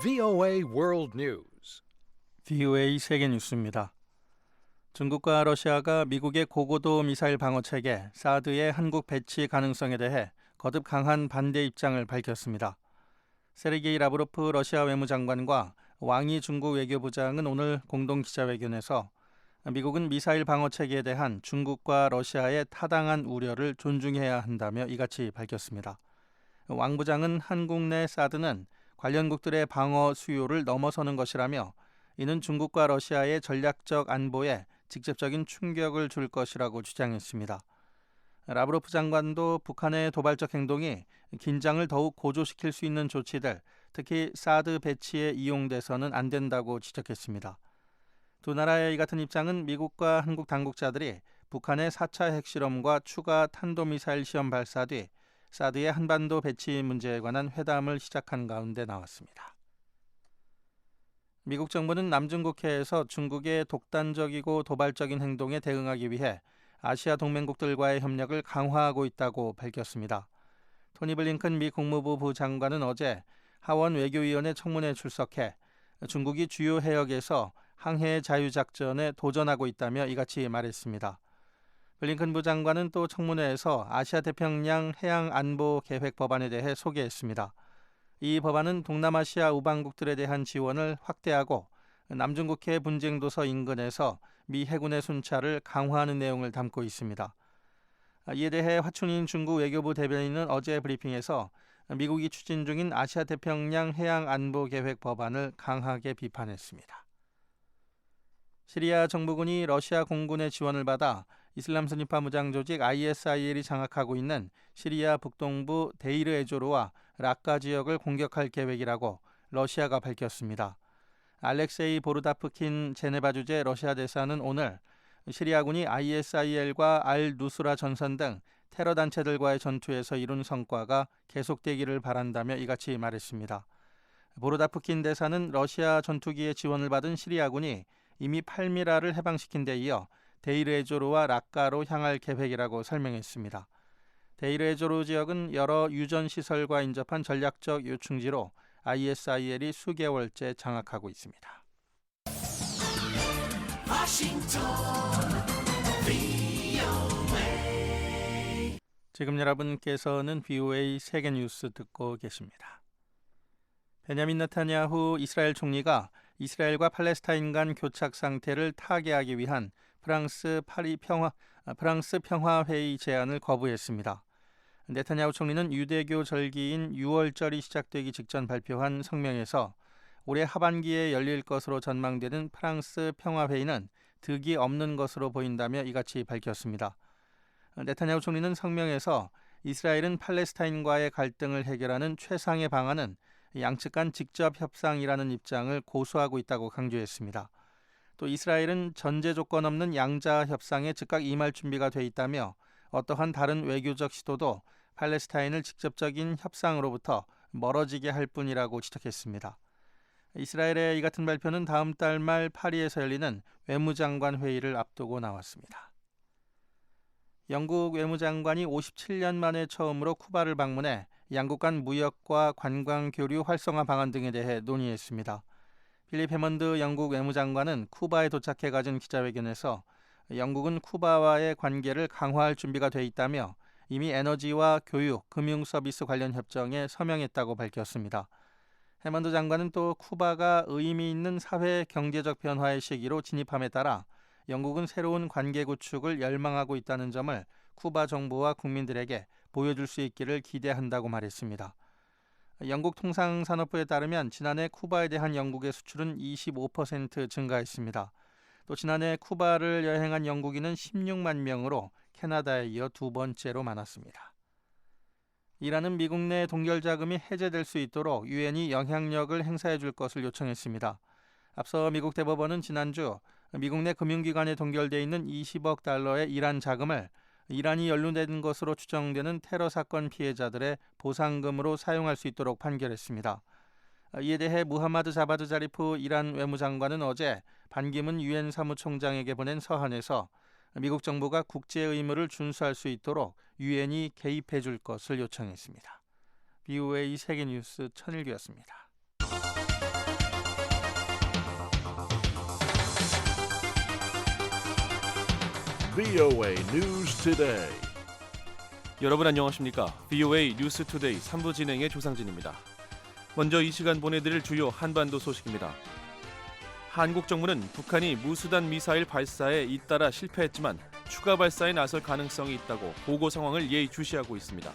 VOA World News. VOA 세계 뉴스입니다. 중국과 러시아가 미국의 고고도 미사일 방어 체계 사드의 한국 배치 가능성에 대해 거듭 강한 반대 입장을 밝혔습니다. 세르게이 라브로프 러시아 외무장관과 왕이 중국 외교부장은 오늘 공동 기자회견에서 미국은 미사일 방어 체계에 대한 중국과 러시아의 타당한 우려를 존중해야 한다며 이같이 밝혔습니다. 왕 부장은 한국 내 사드는 관련국들의 방어 수요를 넘어서는 것이라며 이는 중국과 러시아의 전략적 안보에 직접적인 충격을 줄 것이라고 주장했습니다. 라브로프 장관도 북한의 도발적 행동이 긴장을 더욱 고조시킬 수 있는 조치들, 특히 사드 배치에 이용돼서는 안 된다고 지적했습니다. 두 나라의 이 같은 입장은 미국과 한국 당국자들이 북한의 4차 핵실험과 추가 탄도미사일 시험 발사 뒤 사드의 한반도 배치 문제에 관한 회담을 시작한 가운데 나왔습니다. 미국 정부는 남중국해에서 중국의 독단적이고 도발적인 행동에 대응하기 위해 아시아 동맹국들과의 협력을 강화하고 있다고 밝혔습니다. 토니 블링컨 미 국무부 부장관은 어제 하원 외교위원회 청문회에 출석해 중국이 주요 해역에서 항해 자유작전에 도전하고 있다며 이같이 말했습니다. 블링컨 부장관은 또 청문회에서 아시아 태평양 해양안보계획 법안에 대해 소개했습니다. 이 법안은 동남아시아 우방국들에 대한 지원을 확대하고 남중국해 분쟁도서 인근에서 미 해군의 순찰을 강화하는 내용을 담고 있습니다. 이에 대해 화춘인 중국 외교부 대변인은 어제 브리핑에서 미국이 추진 중인 아시아 태평양 해양안보계획 법안을 강하게 비판했습니다. 시리아 정부군이 러시아 공군의 지원을 받아 이슬람 순위파 무장 조직 ISIL이 장악하고 있는 시리아 북동부 데이르 에조르와 락카 지역을 공격할 계획이라고 러시아가 밝혔습니다. 알렉세이 보르다프킨 제네바 주재 러시아 대사는 오늘 시리아군이 ISIL과 알 누스라 전선 등 테러 단체들과의 전투에서 이룬 성과가 계속되기를 바란다며 이같이 말했습니다. 보르다프킨 대사는 러시아 전투기의 지원을 받은 시리아군이 이미 팔미라를 해방시킨 데 이어 데이르에조르와 락카로 향할 계획이라고 설명했습니다. 데이르에조르 지역은 여러 유전 시설과 인접한 전략적 요충지로 ISIL이 수개월째 장악하고 있습니다. 지금 여러분께서는 VOA 세계 뉴스 듣고 계십니다. 베냐민 네타냐후 이스라엘 총리가 이스라엘과 팔레스타인 간 교착 상태를 타개하기 위한 프랑스 평화회의 제안을 거부했습니다. 네타냐후 총리는 유대교 절기인 6월절이 시작되기 직전 발표한 성명에서 올해 하반기에 열릴 것으로 전망되는 프랑스 평화회의는 득이 없는 것으로 보인다며 이같이 밝혔습니다. 네타냐후 총리는 성명에서 이스라엘은 팔레스타인과의 갈등을 해결하는 최상의 방안은 양측 간 직접 협상이라는 입장을 고수하고 있다고 강조했습니다. 또 이스라엘은 전제 조건 없는 양자 협상에 즉각 임할 준비가 돼 있다며 어떠한 다른 외교적 시도도 팔레스타인을 직접적인 협상으로부터 멀어지게 할 뿐이라고 지적했습니다. 이스라엘의 이 같은 발표는 다음 달 말 파리에서 열리는 외무장관 회의를 앞두고 나왔습니다. 영국 외무장관이 57년 만에 처음으로 쿠바를 방문해 양국 간 무역과 관광 교류 활성화 방안 등에 대해 논의했습니다. 필립 해먼드 영국 외무장관은 쿠바에 도착해 가진 기자회견에서 영국은 쿠바와의 관계를 강화할 준비가 돼 있다며 이미 에너지와 교육, 금융 서비스 관련 협정에 서명했다고 밝혔습니다. 해먼드 장관은 또 쿠바가 의미 있는 사회 경제적 변화의 시기로 진입함에 따라 영국은 새로운 관계 구축을 열망하고 있다는 점을 쿠바 정부와 국민들에게 보여줄 수 있기를 기대한다고 말했습니다. 영국 통상산업부에 따르면 지난해 쿠바에 대한 영국의 수출은 25% 증가했습니다. 또 지난해 쿠바를 여행한 영국인은 16만 명으로 캐나다에 이어 두 번째로 많았습니다. 이란은 미국 내 동결자금이 해제될 수 있도록 유엔이 영향력을 행사해 줄 것을 요청했습니다. 앞서 미국 대법원은 지난주 미국 내 금융기관에 동결돼 있는 20억 달러의 이란 자금을 이란이 연루된 것으로 추정되는 테러 사건 피해자들의 보상금으로 사용할 수 있도록 판결했습니다. 이에 대해 무하마드 자바드 자리프 이란 외무장관은 어제 반기문 유엔 사무총장에게 보낸 서한에서 미국 정부가 국제 의무를 준수할 수 있도록 유엔이 개입해 줄 것을 요청했습니다. VOA 세계뉴스 천일규였습니다. VOA News Today. 여러분 안녕하십니까? VOA 뉴스 투데이 3부 진행의 조상진입니다. 먼저 이 시간 보내드릴 주요 한반도 소식입니다. 한국 정부는 북한이 무수단 미사일 발사에 잇따라 실패했지만 추가 발사에 나설 가능성이 있다고 보고 상황을 예의주시하고 있습니다.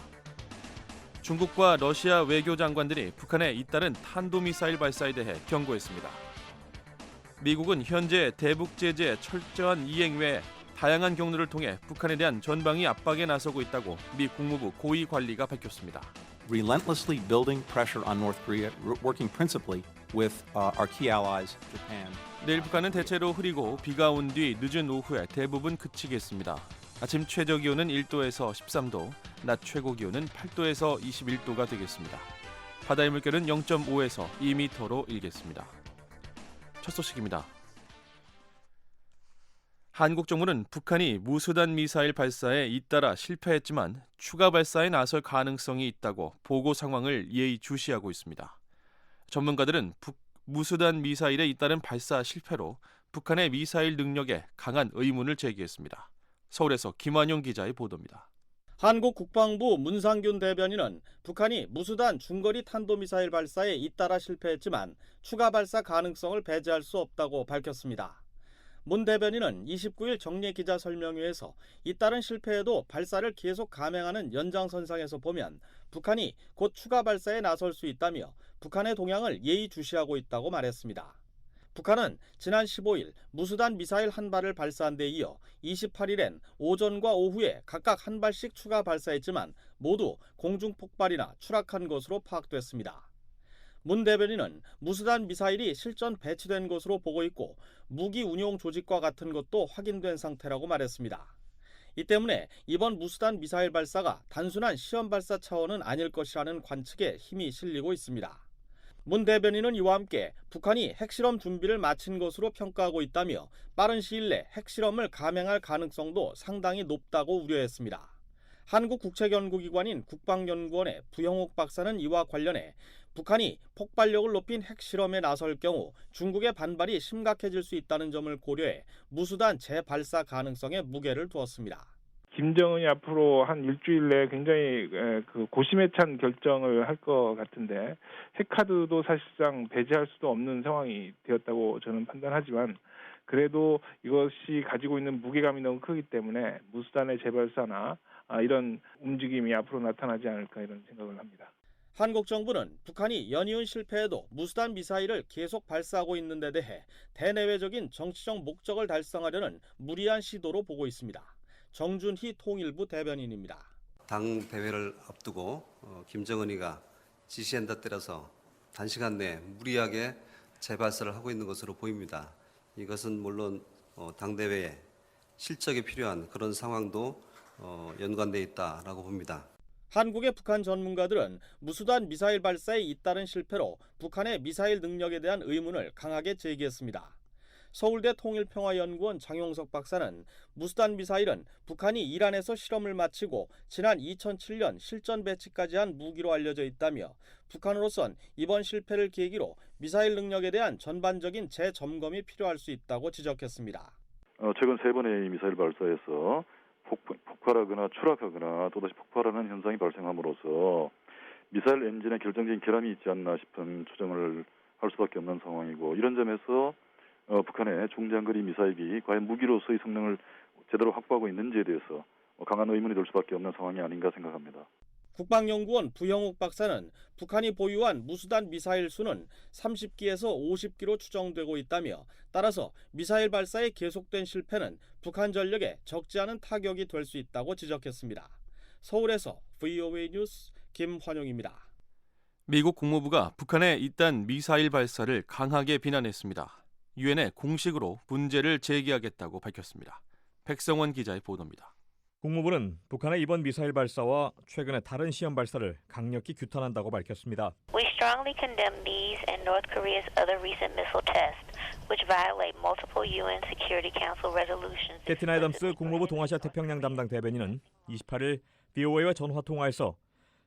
중국과 러시아 외교장관들이 북한에 잇따른 탄도미사일 발사에 대해 경고했습니다. 미국은 현재 대북 제재 철저한 이행 외에 다양한 경로를 통해 북한에 대한 전방위 압박에 나서고 있다고 미 국무부 고위 관리가 밝혔습니다. Relentlessly building pressure on North Korea, working principally with our key allies, Japan. 내일 북한은 대체로 흐리고 비가 온 뒤 늦은 오후에 대부분 그치겠습니다. 아침 최저 기온은 1도에서 13도, 낮 최고 기온은 8도에서 21도가 되겠습니다. 바다의 물결은 0.5에서 2m로 일겠습니다. 첫 소식입니다. 한국 정부는 북한이 무수단 미사일 발사에 잇따라 실패했지만 추가 발사에 나설 가능성이 있다고 보고 상황을 예의주시하고 있습니다. 전문가들은 무수단 미사일에 잇따른 발사 실패로 북한의 미사일 능력에 강한 의문을 제기했습니다. 서울에서 김완용 기자의 보도입니다. 한국 국방부 문상균 대변인은 북한이 무수단 중거리 탄도미사일 발사에 잇따라 실패했지만 추가 발사 가능성을 배제할 수 없다고 밝혔습니다. 문 대변인은 29일 정례 기자 설명회에서 잇따른 실패에도 발사를 계속 감행하는 연장선상에서 보면 북한이 곧 추가 발사에 나설 수 있다며 북한의 동향을 예의주시하고 있다고 말했습니다. 북한은 지난 15일 무수단 미사일 한 발을 발사한 데 이어 28일엔 오전과 오후에 각각 한 발씩 추가 발사했지만 모두 공중 폭발이나 추락한 것으로 파악됐습니다. 문 대변인은 무수단 미사일이 실전 배치된 것으로 보고 있고 무기 운용 조직과 같은 것도 확인된 상태라고 말했습니다. 이 때문에 이번 무수단 미사일 발사가 단순한 시험 발사 차원은 아닐 것이라는 관측에 힘이 실리고 있습니다. 문 대변인은 이와 함께 북한이 핵실험 준비를 마친 것으로 평가하고 있다며 빠른 시일 내 핵실험을 감행할 가능성도 상당히 높다고 우려했습니다. 한국국책연구기관인 국방연구원의 부영옥 박사는 이와 관련해 북한이 폭발력을 높인 핵실험에 나설 경우 중국의 반발이 심각해질 수 있다는 점을 고려해 무수단 재발사 가능성에 무게를 두었습니다. 김정은이 앞으로 한 일주일 내에 굉장히 고심에 찬 결정을 할 것 같은데 핵카드도 사실상 배제할 수도 없는 상황이 되었다고 저는 판단하지만 그래도 이것이 가지고 있는 무게감이 너무 크기 때문에 무수단의 재발사나 이런 움직임이 앞으로 나타나지 않을까 이런 생각을 합니다. 한국 정부는 북한이 연이은 실패에도 무수단 미사일을 계속 발사하고 있는 데 대해 대내외적인 정치적 목적을 달성하려는 무리한 시도로 보고 있습니다. 정준희 통일부 대변인입니다. 당 대회를 앞두고 김정은이가 지시한 데 따라서 단시간 내에 무리하게 재발사를 하고 있는 것으로 보입니다. 이것은 물론 당 대회에 실적이 필요한 그런 상황도 연관되어 있다라고 봅니다. 한국의 북한 전문가들은 무수단 미사일 발사에 잇따른 실패로 북한의 미사일 능력에 대한 의문을 강하게 제기했습니다. 서울대 통일평화연구원 장용석 박사는 무수단 미사일은 북한이 이란에서 실험을 마치고 지난 2007년 실전 배치까지 한 무기로 알려져 있다며 북한으로선 이번 실패를 계기로 미사일 능력에 대한 전반적인 재점검이 필요할 수 있다고 지적했습니다. 최근 3번의 미사일 발사에서 폭발하거나 추락하거나 또다시 폭발하는 현상이 발생함으로써 미사일 엔진에 결정적인 결함이 있지 않나 싶은 추정을 할 수밖에 없는 상황이고 이런 점에서 북한의 중장거리 미사일이 과연 무기로서의 성능을 제대로 확보하고 있는지에 대해서 강한 의문이 들 수밖에 없는 상황이 아닌가 생각합니다. 국방연구원 부영옥 박사는 북한이 보유한 무수단 미사일 수는 30기에서 50기로 추정되고 있다며 따라서 미사일 발사에 계속된 실패는 북한 전력에 적지 않은 타격이 될 수 있다고 지적했습니다. 서울에서 VOA 뉴스 김환용입니다. 미국 국무부가 북한의 잇따른 미사일 발사를 강하게 비난했습니다. 유엔에 공식으로 문제를 제기하겠다고 밝혔습니다. 백성원 기자의 보도입니다. 국무부는 북한의 이번 미사일 발사와 최근의 다른 시험 발사를 강력히 규탄한다고 밝혔습니다. We strongly condemn these and North Korea's other recent missile tests, which violate multiple UN Security Council resolutions. 캐티나 애덤스 국무부 동아시아 태평양 담당 대변인은 28일 VOA와 전화 통화에서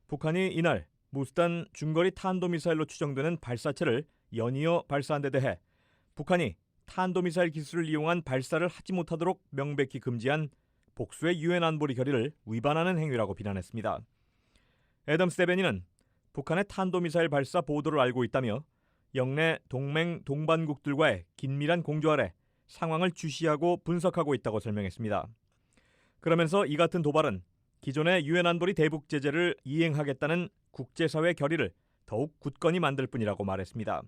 북한이 이날 무수단 중거리 탄도미사일로 추정되는 발사체를 연이어 발사한 데 대해 북한이 탄도미사일 기술을 이용한 발사를 하지 못하도록 명백히 금지한 복수의 유엔 안보리 결의를 위반하는 행위라고 비난했습니다. 애덤스 대변인은 북한의 탄도미사일 발사 보도를 알고 있다며 영내 동맹 동반국들과의 긴밀한 공조 아래 상황을 주시하고 분석하고 있다고 설명했습니다. 그러면서 이 같은 도발은 기존의 유엔 안보리 대북 제재를 이행하겠다는 국제사회 결의를 더욱 굳건히 만들 뿐이라고 말했습니다.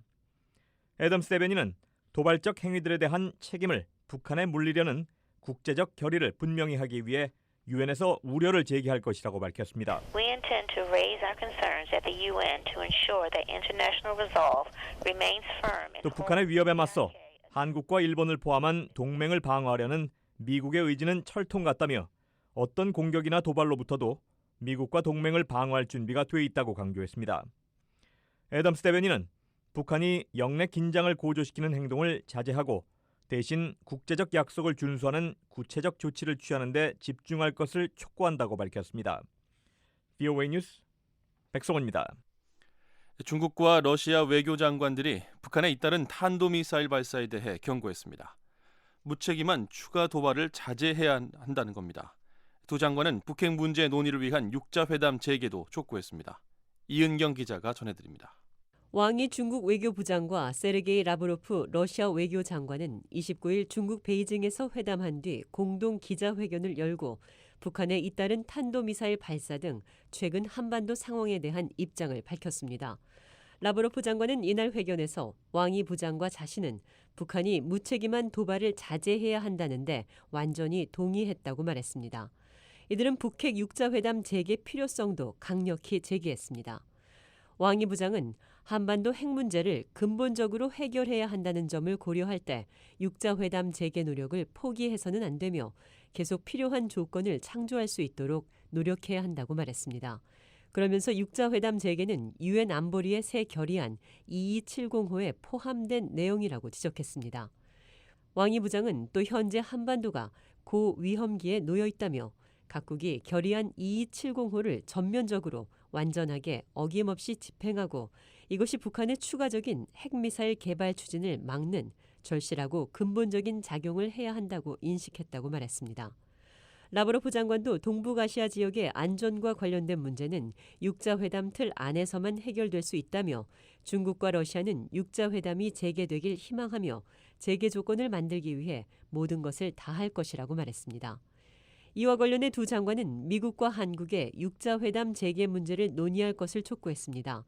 애덤스 대변인은 도발적 행위들에 대한 책임을 북한에 물리려는 국제적 결의를 분명히 하기 위해 유엔에서 우려를 제기할 것이라고 밝혔습니다. We intend to raise our concerns at the UN to ensure that international resolve remains firm. 또 북한의 위협에 맞서 한국과 일본을 포함한 동맹을 방어하려는 미국의 의지는 철통 같다며 어떤 공격이나 도발로부터도 미국과 동맹을 방어할 준비가 돼 있다고 강조했습니다. 애덤스 대변인은 북한이 영내 긴장을 고조시키는 행동을 자제하고 대신 국제적 약속을 준수하는 구체적 조치를 취하는 데 집중할 것을 촉구한다고 밝혔습니다. VOA 뉴스 백성원입니다. 중국과 러시아 외교장관들이 북한에 잇따른 탄도미사일 발사에 대해 경고했습니다. 무책임한 추가 도발을 자제해야 한다는 겁니다. 두 장관은 북핵 문제 논의를 위한 육자회담 재개도 촉구했습니다. 이은경 기자가 전해드립니다. 왕이 중국 외교부장과 세르게이 라브로프 러시아 외교장관은 29일 중국 베이징에서 회담한 뒤 공동 기자회견을 열고 북한에 잇따른 탄도미사일 발사 등 최근 한반도 상황에 대한 입장을 밝혔습니다. 라브로프 장관은 이날 회견에서 왕이 부장과 자신은 북한이 무책임한 도발을 자제해야 한다는데 완전히 동의했다고 말했습니다. 이들은 북핵 육자회담 재개 필요성도 강력히 제기했습니다. 왕이 부장은 한반도 핵 문제를 근본적으로 해결해야 한다는 점을 고려할 때 육자회담 재개 노력을 포기해서는 안 되며 계속 필요한 조건을 창조할 수 있도록 노력해야 한다고 말했습니다. 그러면서 육자회담 재개는 유엔 안보리의 새 결의안 2270호에 포함된 내용이라고 지적했습니다. 왕이 부장은 또 현재 한반도가 고위험기에 놓여 있다며 각국이 결의안 2270호를 전면적으로 완전하게 어김없이 집행하고 이것이 북한의 추가적인 핵미사일 개발 추진을 막는 절실하고 근본적인 작용을 해야 한다고 인식했다고 말했습니다. 라브로프 장관도 동북아시아 지역의 안전과 관련된 문제는 육자회담 틀 안에서만 해결될 수 있다며 중국과 러시아는 육자회담이 재개되길 희망하며 재개 조건을 만들기 위해 모든 것을 다할 것이라고 말했습니다. 이와 관련해 두 장관은 미국과 한국의 육자회담 재개 문제를 논의할 것을 촉구했습니다.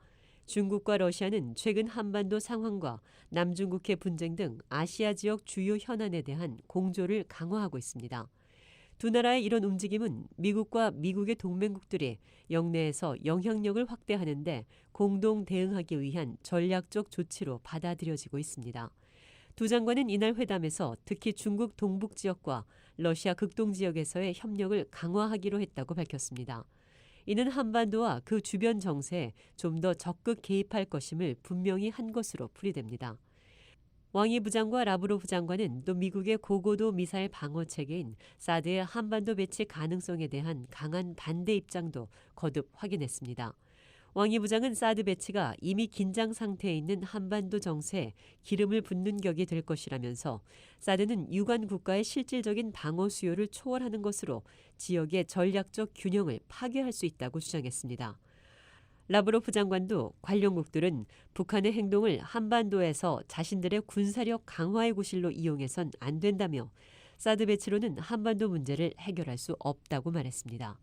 중국과 러시아는 최근 한반도 상황과 남중국해 분쟁 등 아시아 지역 주요 현안에 대한 공조를 강화하고 있습니다. 두 나라의 이런 움직임은 미국과 미국의 동맹국들이 영내에서 영향력을 확대하는 데 공동 대응하기 위한 전략적 조치로 받아들여지고 있습니다. 두 장관은 이날 회담에서 특히 중국 동북 지역과 러시아 극동 지역에서의 협력을 강화하기로 했다고 밝혔습니다. 이는 한반도와 그 주변 정세에 좀 더 적극 개입할 것임을 분명히 한 것으로 풀이됩니다. 왕이 부장과 라브로프 장관은 또 미국의 고고도 미사일 방어 체계인 사드의 한반도 배치 가능성에 대한 강한 반대 입장도 거듭 확인했습니다. 왕이 부장은 사드 배치가 이미 긴장 상태에 있는 한반도 정세에 기름을 붓는 격이 될 것이라면서 사드는 유관 국가의 실질적인 방어 수요를 초월하는 것으로 지역의 전략적 균형을 파괴할 수 있다고 주장했습니다. 라브로프 장관도 관련국들은 북한의 행동을 한반도에서 자신들의 군사력 강화의 구실로 이용해선 안 된다며 사드 배치로는 한반도 문제를 해결할 수 없다고 말했습니다.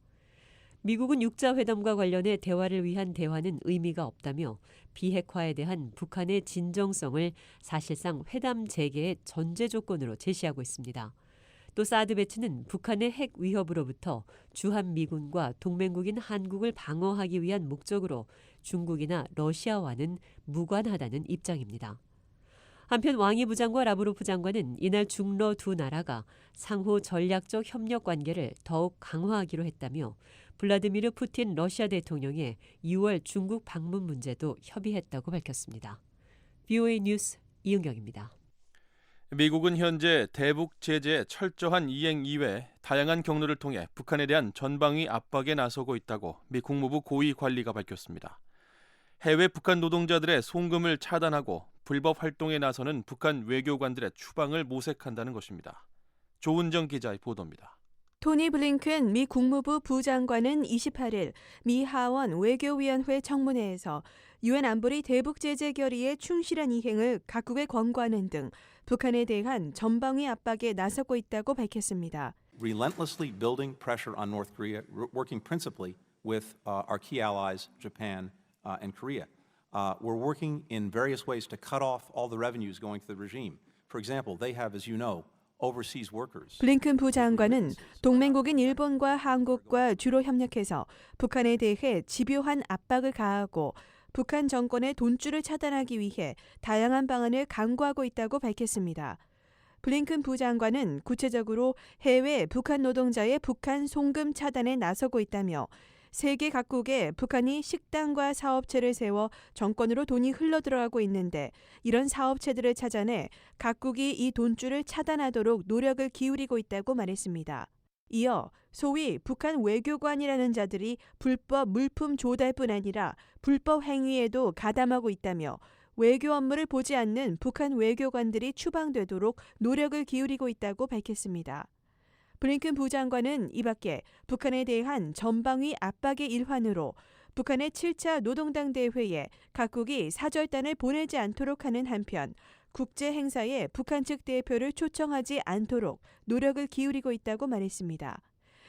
미국은 육자회담과 관련해 대화를 위한 대화는 의미가 없다며 비핵화에 대한 북한의 진정성을 사실상 회담 재개의 전제 조건으로 제시하고 있습니다. 또 사드 배치는 북한의 핵 위협으로부터 주한미군과 동맹국인 한국을 방어하기 위한 목적으로 중국이나 러시아와는 무관하다는 입장입니다. 한편 왕이 부장과 라브로프 장관은 이날 중러 두 나라가 상호 전략적 협력 관계를 더욱 강화하기로 했다며 블라디미르 푸틴 러시아 대통령의 6월 중국 방문 문제도 협의했다고 밝혔습니다. VOA 뉴스 이은경입니다. 미국은 현재 대북 제재의 철저한 이행 이외에 다양한 경로를 통해 북한에 대한 전방위 압박에 나서고 있다고 미 국무부 고위 관리가 밝혔습니다. 해외 북한 노동자들의 송금을 차단하고 불법 활동에 나서는 북한 외교관들의 추방을 모색한다는 것입니다. 조은정 기자의 보도입니다. 토니 블링컨 미 국무부 부장관은 28일 미 하원 외교위원회 청문회에서 유엔 안보리 대북 제재 결의의 충실한 이행을 각국에 권고하는 등 북한에 대한 전방위 압박에 나서고 있다고 밝혔습니다. Relentlessly building pressure on North Korea, working principally with our key allies, Japan and Korea. We're working in various ways to cut off all the revenues going to the regime. For example, they have, as you know, overseas workers. 블링컨 부장관은 동맹국인 일본과 한국과 주로 협력해서 북한에 대해 집요한 압박을 가하고 북한 정권의 돈줄을 차단하기 위해 다양한 방안을 강구하고 있다고 밝혔습니다. 블링컨 부장관은 구체적으로 해외 북한 노동자의 북한 송금 차단에 나서고 있다며 세계 각국에 북한이 식당과 사업체를 세워 정권으로 돈이 흘러들어가고 있는데 이런 사업체들을 찾아내 각국이 이 돈줄을 차단하도록 노력을 기울이고 있다고 말했습니다. 이어 소위 북한 외교관이라는 자들이 불법 물품 조달뿐 아니라 불법 행위에도 가담하고 있다며 외교 업무를 보지 않는 북한 외교관들이 추방되도록 노력을 기울이고 있다고 밝혔습니다. 블링컨 부장관은 이 밖에 북한에 대한 전방위 압박의 일환으로 북한의 7차 노동당 대회에 각국이 사절단을 보내지 않도록 하는 한편 국제 행사에 북한 측 대표를 초청하지 않도록 노력을 기울이고 있다고 말했습니다.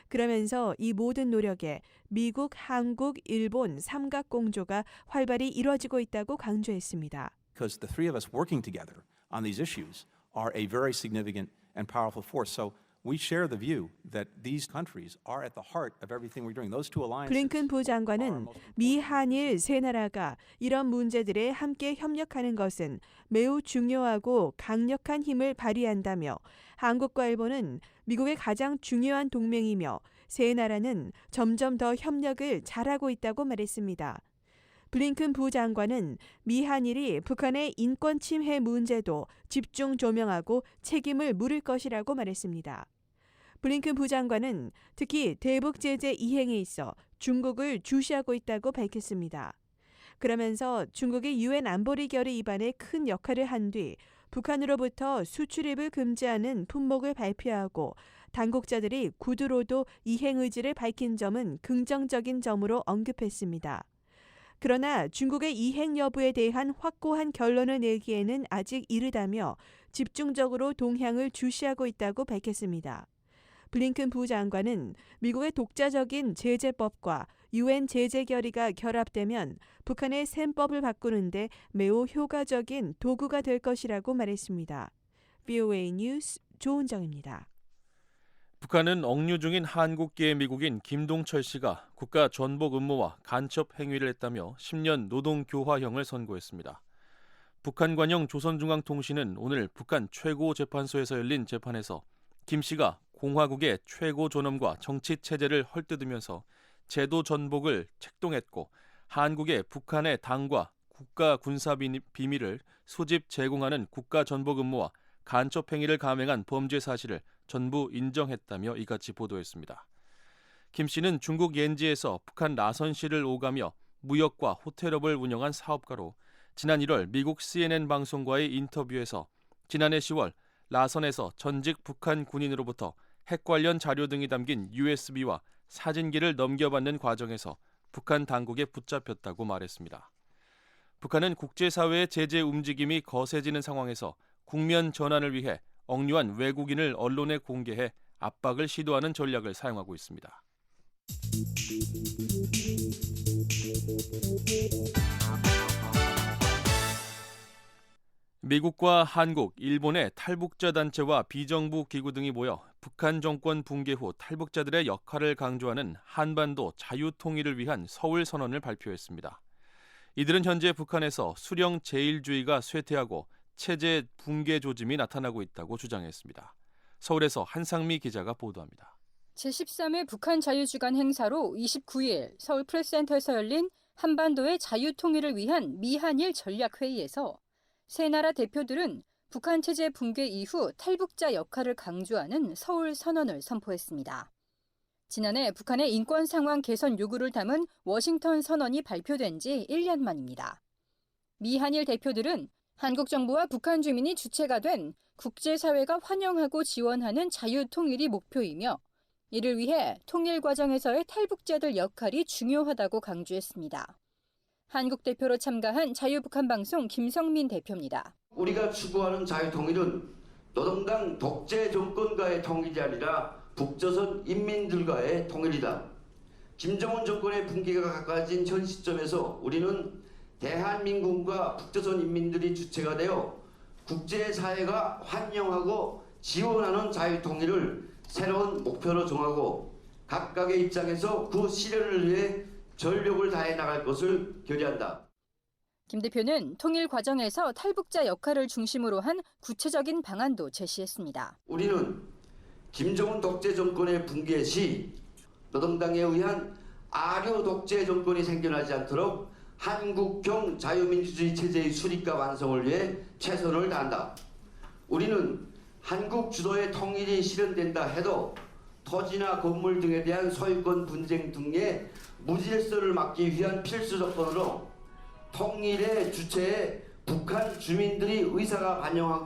그러면서 이 모든 노력에 미국, 한국, 일본 삼각 공조가 활발히 이뤄지고 있다고 강조했습니다. Because the three of us working together on these issues are a very significant and powerful force. So we share the view that these countries are at the heart of everything we're doing. Those two alliances. 블링컨 부장관은 미, 한일 세 나라가 이런 문제들에 함께 협력하는 것은 매우 중요하고 강력한 힘을 발휘한다며 한국과 일본은 미국의 가장 중요한 동맹이며 세 나라는 점점 더 협력을 잘하고 있다고 말했습니다. 블링컨 부장관은 미, 한일이 북한의 인권 침해 문제도 집중 조명하고 책임을 물을 것이라고 말했습니다. 블링컨 부장관은 특히 대북 제재 이행에 있어 중국을 주시하고 있다고 밝혔습니다. 그러면서 중국이 유엔 안보리 결의 위반에 큰 역할을 한 뒤 북한으로부터 수출입을 금지하는 품목을 발표하고 당국자들이 구두로도 이행 의지를 밝힌 점은 긍정적인 점으로 언급했습니다. 그러나 중국의 이행 여부에 대한 확고한 결론을 내기에는 아직 이르다며 집중적으로 동향을 주시하고 있다고 밝혔습니다. 블링컨 부장관은 미국의 독자적인 제재법과 유엔 제재 결의가 결합되면 북한의 셈법을 바꾸는데 매우 효과적인 도구가 될 것이라고 말했습니다. VOA 뉴스 조은정입니다. 북한은 억류 중인 한국계 미국인 김동철 씨가 국가 전복 음모와 간첩 행위를 했다며 10년 노동교화형을 선고했습니다. 북한 관영 조선중앙통신은 오늘 북한 최고재판소에서 열린 재판에서 김 씨가 공화국의 최고 존엄과 정치 체제를 헐뜯으면서 제도 전복을 책동했고 한국의 북한의 당과 국가 군사 비밀을 소집 제공하는 국가 전복 음모와 간첩 행위를 감행한 범죄 사실을 전부 인정했다며 이같이 보도했습니다. 김 씨는 중국 옌지에서 북한 라선시를 오가며 무역과 호텔업을 운영한 사업가로 지난 1월 미국 CNN 방송과의 인터뷰에서 지난해 10월 라선에서 전직 북한 군인으로부터 핵 관련 자료 등이 담긴 USB와 사진기를 넘겨받는 과정에서 북한 당국에 붙잡혔다고 말했습니다. 북한은 국제사회의 제재 움직임이 거세지는 상황에서 국면 전환을 위해 억류한 외국인을 언론에 공개해 압박을 시도하는 전략을 사용하고 있습니다. 미국과 한국, 일본의 탈북자 단체와 비정부 기구 등이 모여 북한 정권 붕괴 후 탈북자들의 역할을 강조하는 한반도 자유통일을 위한 서울 선언을 발표했습니다. 이들은 현재 북한에서 수령 제일주의가 쇠퇴하고 체제 붕괴 조짐이 나타나고 있다고 주장했습니다. 서울에서 한상미 기자가 보도합니다. 제13회 북한 자유주간 행사로 29일 서울 프레스센터에서 열린 한반도의 자유통일을 위한 미한일 전략회의에서 세 나라 대표들은 북한 체제 붕괴 이후 탈북자 역할을 강조하는 서울 선언을 선포했습니다. 지난해 북한의 인권 상황 개선 요구를 담은 워싱턴 선언이 발표된 지 1년 만입니다. 미한일 대표들은 한국 정부와 북한 주민이 주체가 된 국제사회가 환영하고 지원하는 자유통일이 목표이며 이를 위해 통일 과정에서의 탈북자들 역할이 중요하다고 강조했습니다. 한국 대표로 참가한 자유북한 방송 김성민 대표입니다. 우리가 추구하는 자유통일은 노동당 독재 정권과의 통일이 아니라 북조선 인민들과의 통일이다. 김정은 정권의 붕괴가 가까워진 현 시점에서 우리는 대한민국과 북조선 인민들이 주체가 되어 국제사회가 환영하고 지원하는 자유통일을 새로운 목표로 정하고 각각의 입장에서 그 실현을 위해 전력을 다해 나갈 것을 결의한다. 김 대표는 통일 과정에서 탈북자 역할을 중심으로 한 구체적인 방안도 제시했습니다. 우리는 김정은 독재 정권의 붕괴 시 노동당에 의한 아류 독재 정권이 생겨나지 않도록 한국형 자유민주주의 체제의 수립과 완성을 위해 최선을 다한다. 우리는 한국 주도의 통일이 실현된다 해도 토지나 건물 등에 대한 소유권 분쟁 등의 무질서를 막기 위한 필수 조건으로 통일의 주체에 북한 주민들이 의사가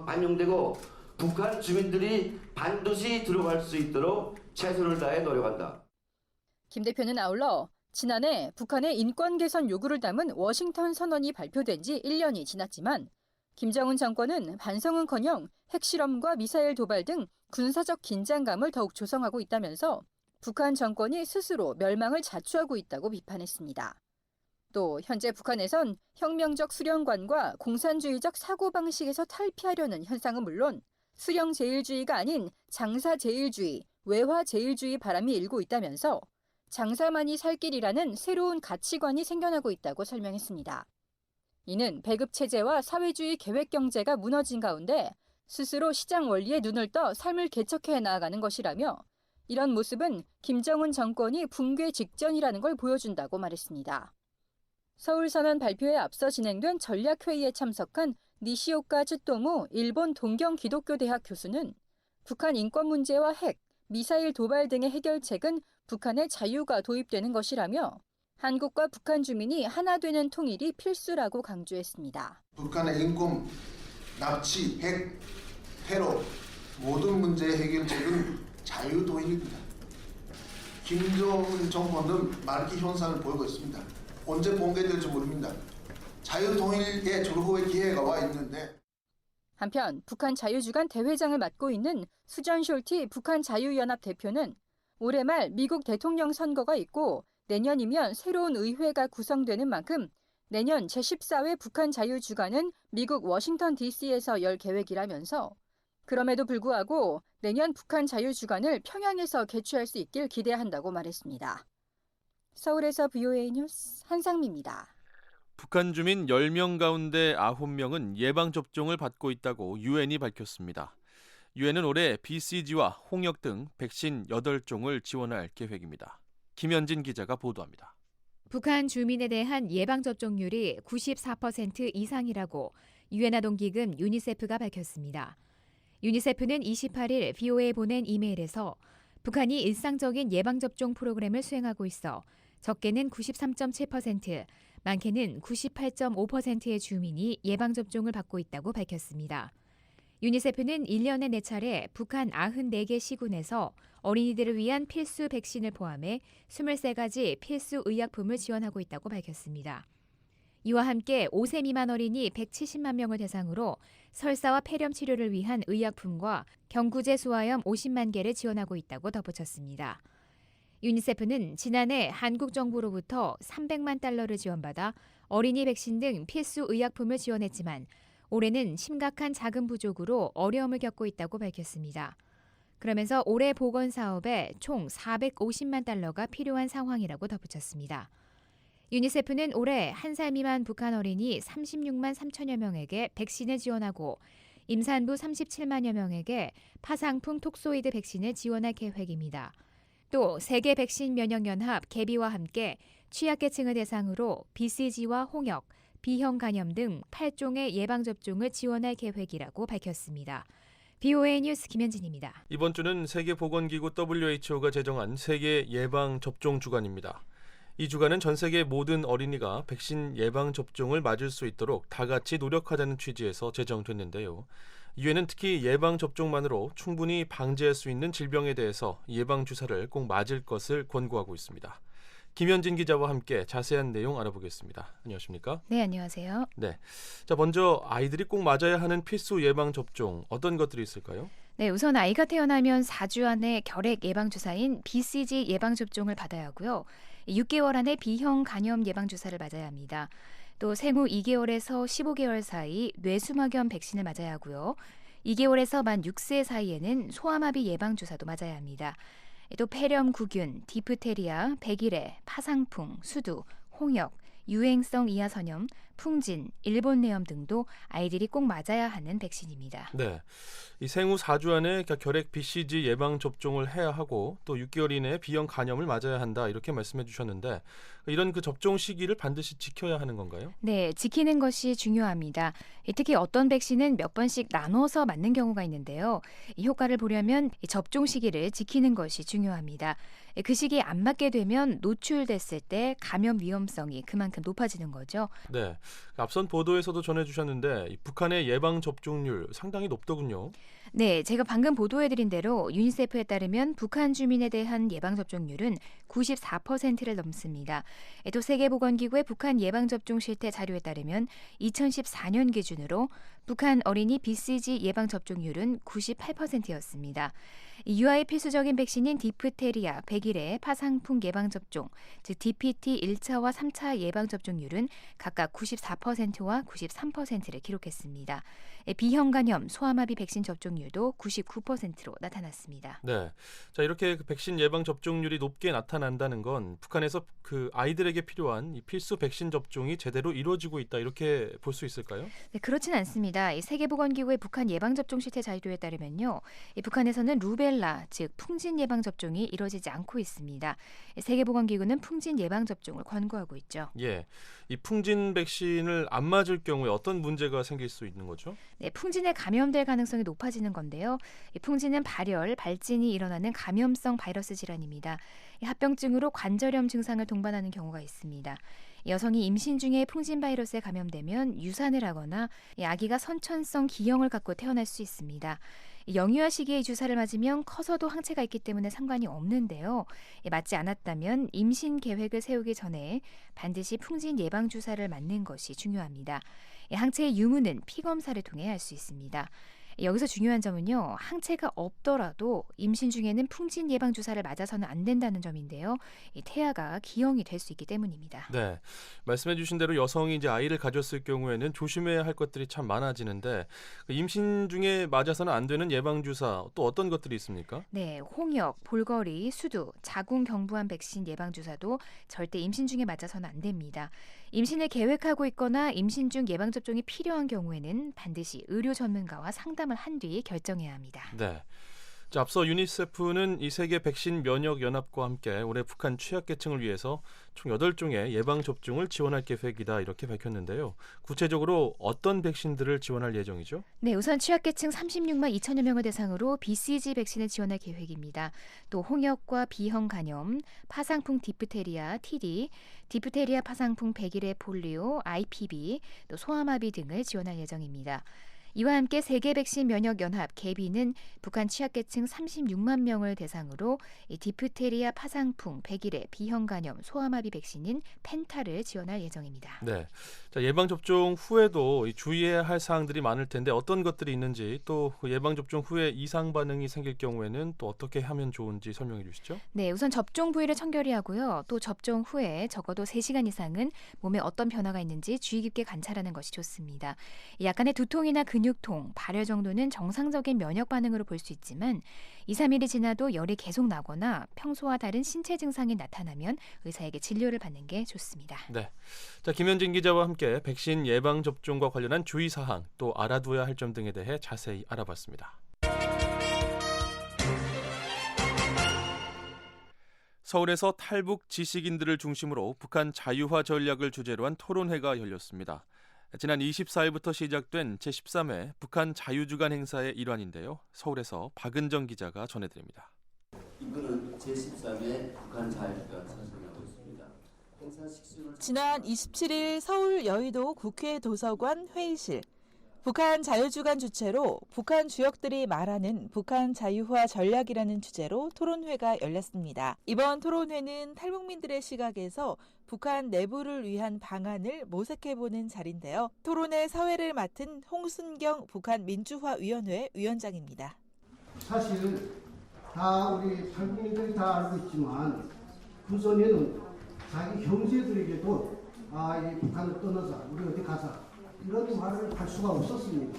반영되고 북한 주민들이 반드시 들어갈 수 있도록 최선을 다해 노력한다. 김 대표는 아울러 지난해 북한의 인권 개선 요구를 담은 워싱턴 선언이 발표된 지 1년이 지났지만 김정은 정권은 반성은커녕 핵실험과 미사일 도발 등 군사적 긴장감을 더욱 조성하고 있다면서 북한 정권이 스스로 멸망을 자초하고 있다고 비판했습니다. 또 현재 북한에선 혁명적 수령관과 공산주의적 사고방식에서 탈피하려는 현상은 물론 수령제일주의가 아닌 장사제일주의, 외화제일주의 바람이 일고 있다면서 장사만이 살 길이라는 새로운 가치관이 생겨나고 있다고 설명했습니다. 이는 배급체제와 사회주의 계획경제가 무너진 가운데 스스로 시장 원리에 눈을 떠 삶을 개척해 나아가는 것이라며 이런 모습은 김정은 정권이 붕괴 직전이라는 걸 보여준다고 말했습니다. 서울선언 발표에 앞서 진행된 전략회의에 참석한 니시오카 쯔토무 일본 동경기독교대학 교수는 북한 인권 문제와 핵, 미사일 도발 등의 해결책은 북한의 자유가 도입되는 것이라며 한국과 북한 주민이 하나 되는 통일이 필수라고 강조했습니다. 북한의 인권, 납치, 핵, 테러 모든 문제의 해결책은 자유도입니다. 김정은 정권은 말기 현상을 보이고 있습니다. 언제 붕괴될지 모릅니다. 자유통일의 절호의 기회가 와 있는데. 한편 북한 자유주간 대회장을 맡고 있는 수전 숄티 북한 자유연합 대표는 올해 말 미국 대통령 선거가 있고 내년이면 새로운 의회가 구성되는 만큼 내년 제14회 북한 자유주간은 미국 워싱턴 DC에서 열 계획이라면서 그럼에도 불구하고 내년 북한 자유주간을 평양에서 개최할 수 있길 기대한다고 말했습니다. 서울에서 VOA 뉴스 한상미입니다. 북한 주민 10명 가운데 9명은 예방접종을 받고 있다고 유엔이 밝혔습니다. 유엔은 올해 BCG와 홍역 등 백신 8종을 지원할 계획입니다. 김현진 기자가 보도합니다. 북한 주민에 대한 예방접종률이 94% 이상이라고 유엔 아동기금 유니세프가 밝혔습니다. 유니세프는 28일 VOA에 보낸 이메일에서 북한이 일상적인 예방접종 프로그램을 수행하고 있어 적게는 93.7%, 많게는 98.5%의 주민이 예방접종을 받고 있다고 밝혔습니다. 유니세프는 1년에 4차례 북한 94개 시군에서 어린이들을 위한 필수 백신을 포함해 23가지 필수 의약품을 지원하고 있다고 밝혔습니다. 이와 함께 5세 미만 어린이 170만 명을 대상으로 설사와 폐렴 치료를 위한 의약품과 경구제 수화염 50만 개를 지원하고 있다고 덧붙였습니다. 유니세프는 지난해 한국 정부로부터 300만 달러를 지원받아 어린이 백신 등 필수 의약품을 지원했지만 올해는 심각한 자금 부족으로 어려움을 겪고 있다고 밝혔습니다. 그러면서 올해 보건 사업에 총 450만 달러가 필요한 상황이라고 덧붙였습니다. 유니세프는 올해 1살 미만 북한 어린이 36만 3천여 명에게 백신을 지원하고 임산부 37만여 명에게 파상풍 톡소이드 백신을 지원할 계획입니다. 또 세계 백신 면역연합 개비와 함께 취약계층을 대상으로 BCG와 홍역, B형 간염 등 8종의 예방접종을 지원할 계획이라고 밝혔습니다. VOA 뉴스 김현진입니다. 이번 주는 세계보건기구 WHO가 제정한 세계 예방접종 주간입니다. 이 주간은 전 세계 모든 어린이가 백신 예방접종을 맞을 수 있도록 다 같이 노력하자는 취지에서 제정됐는데요. 유엔은 특히 예방 접종만으로 충분히 방지할 수 있는 질병에 대해서 예방 주사를 꼭 맞을 것을 권고하고 있습니다. 김현진 기자와 함께 자세한 내용 알아보겠습니다. 안녕하십니까? 네, 안녕하세요. 네. 자, 먼저 아이들이 꼭 맞아야 하는 필수 예방 접종 어떤 것들이 있을까요? 네, 우선 아이가 태어나면 4주 안에 결핵 예방 주사인 BCG 예방 접종을 받아야 하고요. 6개월 안에 B형 간염 예방 주사를 맞아야 합니다. 또 생후 2개월에서 15개월 사이 뇌수막염 백신을 맞아야 하고요. 2개월에서 만 6세 사이에는 소아마비 예방 주사도 맞아야 합니다. 또 폐렴구균, 디프테리아, 백일해, 파상풍, 수두, 홍역, 유행성 이하선염, 풍진, 일본내염 등도 아이들이 꼭 맞아야 하는 백신입니다. 네, 이 생후 4주 안에 결핵 BCG 예방 접종을 해야 하고 또 6개월 이내에 B형 간염을 맞아야 한다 이렇게 말씀해 주셨는데 이런 그 접종 시기를 반드시 지켜야 하는 건가요? 네, 지키는 것이 중요합니다. 특히 어떤 백신은 몇 번씩 나눠서 맞는 경우가 있는데요. 이 효과를 보려면 접종 시기를 지키는 것이 중요합니다. 그 시기에 안 맞게 되면 노출됐을 때 감염 위험성이 그만큼 높아지는 거죠. 네, 앞선 보도에서도 전해주셨는데 북한의 예방 접종률 상당히 높더군요. 네, 제가 방금 보도해드린 대로 유니세프에 따르면 북한 주민에 대한 예방접종률은 94%를 넘습니다. 또 세계보건기구의 북한 예방접종 실태 자료에 따르면 2014년 기준으로 북한 어린이 BCG 예방접종률은 98%였습니다. 유아의 필수적인 백신인 디프테리아, 백일해, 파상풍 예방접종, 즉 DPT 1차와 3차 예방접종률은 각각 94%와 93%를 기록했습니다. B형 간염, 소아마비 백신 접종률도 99%로 나타났습니다. 네, 자 이렇게 백신 예방 접종률이 높게 나타난다는 건 북한에서 그 아이들에게 필요한 이 필수 백신 접종이 제대로 이루어지고 있다 이렇게 볼 수 있을까요? 네, 그렇진 않습니다. 이 세계보건기구의 북한 예방접종 실태 자료에 따르면요, 이 북한에서는 루벨라, 즉 풍진 예방 접종이 이루어지지 않고 있습니다. 세계보건기구는 풍진 예방 접종을 권고하고 있죠. 예, 이 풍진 백신을 안 맞을 경우에 어떤 문제가 생길 수 있는 거죠? 네, 풍진에 감염될 가능성이 높아지는 건데요. 이 풍진은 발열, 발진이 일어나는 감염성 바이러스 질환입니다. 이 합병증으로 관절염 증상을 동반하는 경우가 있습니다. 여성이 임신 중에 풍진 바이러스에 감염되면 유산을 하거나 아기가 선천성 기형을 갖고 태어날 수 있습니다. 영유아 시기에 주사를 맞으면 커서도 항체가 있기 때문에 상관이 없는데요. 맞지 않았다면 임신 계획을 세우기 전에 반드시 풍진 예방 주사를 맞는 것이 중요합니다. 항체의 유무는 피 검사를 통해 알 수 있습니다. 여기서 중요한 점은요, 항체가 없더라도 임신 중에는 풍진 예방 주사를 맞아서는 안 된다는 점인데요. 태아가 기형이 될 수 있기 때문입니다. 네, 말씀해주신 대로 여성이 이제 아이를 가졌을 경우에는 조심해야 할 것들이 참 많아지는데 임신 중에 맞아서는 안 되는 예방 주사 또 어떤 것들이 있습니까? 네, 홍역, 볼거리, 수두, 자궁 경부암 백신 예방 주사도 절대 임신 중에 맞아서는 안 됩니다. 임신을 계획하고 있거나 임신 중 예방 접종이 필요한 경우에는 반드시 의료 전문가와 상담을 한 뒤 결정해야 합니다. 네. 자, 앞서 유니세프는 이 세계 백신 면역 연합과 함께 올해 북한 취약계층을 위해서 총 8종의 예방 접종을 지원할 계획이다 이렇게 밝혔는데요. 구체적으로 어떤 백신들을 지원할 예정이죠? 네, 우선 취약계층 36만 2천여 명을 대상으로 BCG 백신을 지원할 계획입니다. 또 홍역과 B형 간염, 파상풍 디프테리아, TD, 디프테리아 파상풍 백일해 폴리오, IPV, 또 소아마비 등을 지원할 예정입니다. 이와 함께 세계 백신 면역 연합 개비는 북한 취약계층 36만 명을 대상으로 디프테리아 파상풍, 백일해, B형 간염, 소아마비 백신인 펜타를 지원할 예정입니다. 네, 자, 예방 접종 후에도 주의해야 할 사항들이 많을 텐데 어떤 것들이 있는지 또 예방 접종 후에 이상 반응이 생길 경우에는 또 어떻게 하면 좋은지 설명해 주시죠. 네, 우선 접종 부위를 청결히하고요. 또 접종 후에 적어도 3시간 이상은 몸에 어떤 변화가 있는지 주의 깊게 관찰하는 것이 좋습니다. 약간의 두통이나 근육통, 발열 정도는 정상적인 면역 반응으로 볼 수 있지만 2, 3일이 지나도 열이 계속 나거나 평소와 다른 신체 증상이 나타나면 의사에게 진료를 받는 게 좋습니다. 네, 자, 김현진 기자와 함께 백신 예방 접종과 관련한 주의 사항 또 알아둬야 할 점 등에 대해 자세히 알아봤습니다. 서울에서 탈북 지식인들을 중심으로 북한 자유화 전략을 주제로 한 토론회가 열렸습니다. 지난 24일부터 시작된 제13회 북한 자유주간 행사의 일환인데요. 서울에서 박은정 기자가 전해드립니다. 이거는 제13회 북한 자유주간 선정하고 있습니다. 지난 27일 서울 여의도 국회 도서관 회의실. 북한 자유주간 주최로 북한 주역들이 말하는 북한 자유화 전략이라는 주제로 토론회가 열렸습니다. 이번 토론회는 탈북민들의 시각에서 북한 내부를 위한 방안을 모색해보는 자리인데요. 토론회 사회를 맡은 홍순경 북한 민주화위원회 위원장입니다. 사실 다 우리 탈북민들이 다 알고 있지만 그전에는 자기 형제들에게도 이 북한을 떠나자, 우리 어디 가자 이런 말을 할 수가 없었습니다.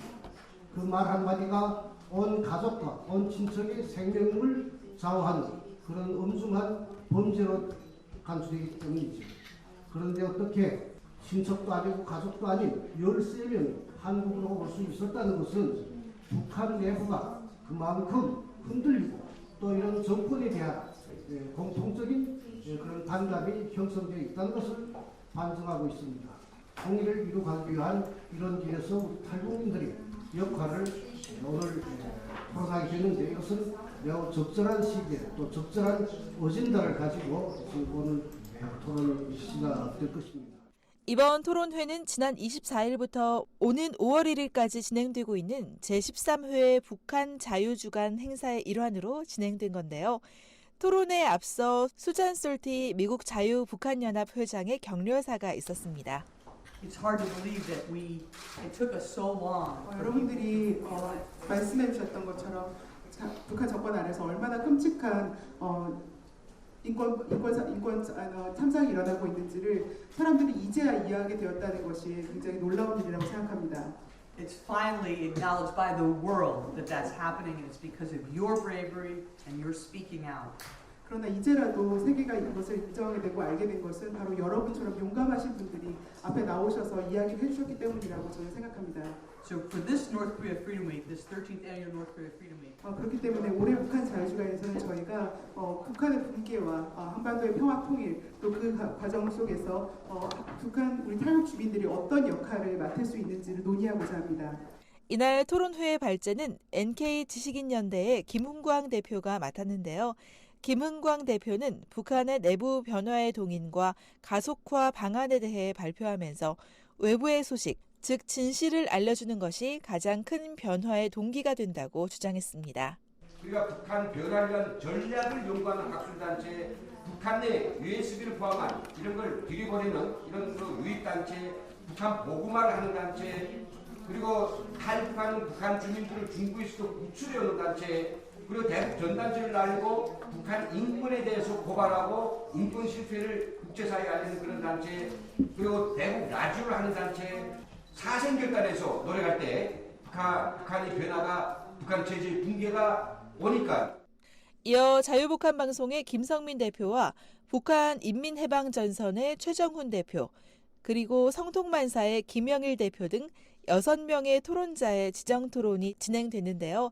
그 말 한마디가 온 가족과 온 친척의 생명을 좌우하는 그런 엄중한 범죄로 간주되기 때문이죠. 그런데 어떻게 친척도 아니고 가족도 아닌 13명이 한국으로 올 수 있었다는 것은 북한 내부가 그만큼 흔들리고 또 이런 정권에 대한 공통적인 그런 반감이 형성되어 있다는 것을 반증하고 있습니다. 통일을 이루기 위한 이런 길에서 우리 탈북민들이 역할을 오늘 토론하게 되는데 이것은 매우 적절한 시기에 또 적절한 어젠다를 가지고 지금 오늘 토론이 시작될 것입니다. 이번 토론회는 지난 24일부터 오는 5월 1일까지 진행되고 있는 제13회 북한 자유주간 행사의 일환으로 진행된 건데요. 토론회에 앞서 수잔 솔티 미국 자유북한연합 회장의 격려사가 있었습니다. It's hard to believe that it took us so long. 여러분들이 말씀해 주셨던 것처럼 북한 정권 안에서 얼마나 끔찍한 인권 참상이 일어나고 있는지를 사람들이 이제야 이해하게 되었다는 것이 굉장히 놀라운 일이라고 생각합니다. It's finally acknowledged by the world that that's happening, and it's because of your bravery and your speaking out. 그러나 이제라도 세계가 이것을 인정하게 되고 알게 된 것은 바로 여러분처럼 용감하신 분들이 앞에 나오셔서 이야기를 해주셨기 때문이라고 저는 생각합니다. So for this North Korea Freedom Week, this 13th annual North Korea Freedom Week. 그렇기 때문에 올해 북한 자유주간에서는 저희가 북한의 붕괴와 한반도의 평화 통일 또 그 과정 속에서 북한 우리 탈북 주민들이 어떤 역할을 맡을 수 있는지를 논의하고자 합니다. 이날 토론회의 발제는 NK 지식인연대의 김흥광 대표가 맡았는데요. 김흥광 대표는 북한의 내부 변화의 동인과 가속화 방안에 대해 발표하면서 외부의 소식, 즉 진실을 알려주는 것이 가장 큰 변화의 동기가 된다고 주장했습니다. 우리가 북한 변화를 위한 전략을 연구하는 학술단체, 북한 내 USB를 포함한 이런 걸 들이보내는 이런 유입단체, 북한 보고말을 하는 단체, 그리고 탈북하는 북한 주민들을 중국에서도 구출해오는 단체, 그리고 대북 전단지를 날리고 북한 인권에 대해서 고발하고 인권 실패를 국제사회에 알리는 그런 단체, 그리고 대북 라디오를 하는 단체, 사생결단에서 노력할 때 북한의 변화가 북한 체제의 붕괴가 오니까. 이어 자유북한 방송의 김성민 대표와 북한 인민해방전선의 최정훈 대표, 그리고 성통만사의 김영일 대표 등 6명의 토론자의 지정토론이 진행됐는데요.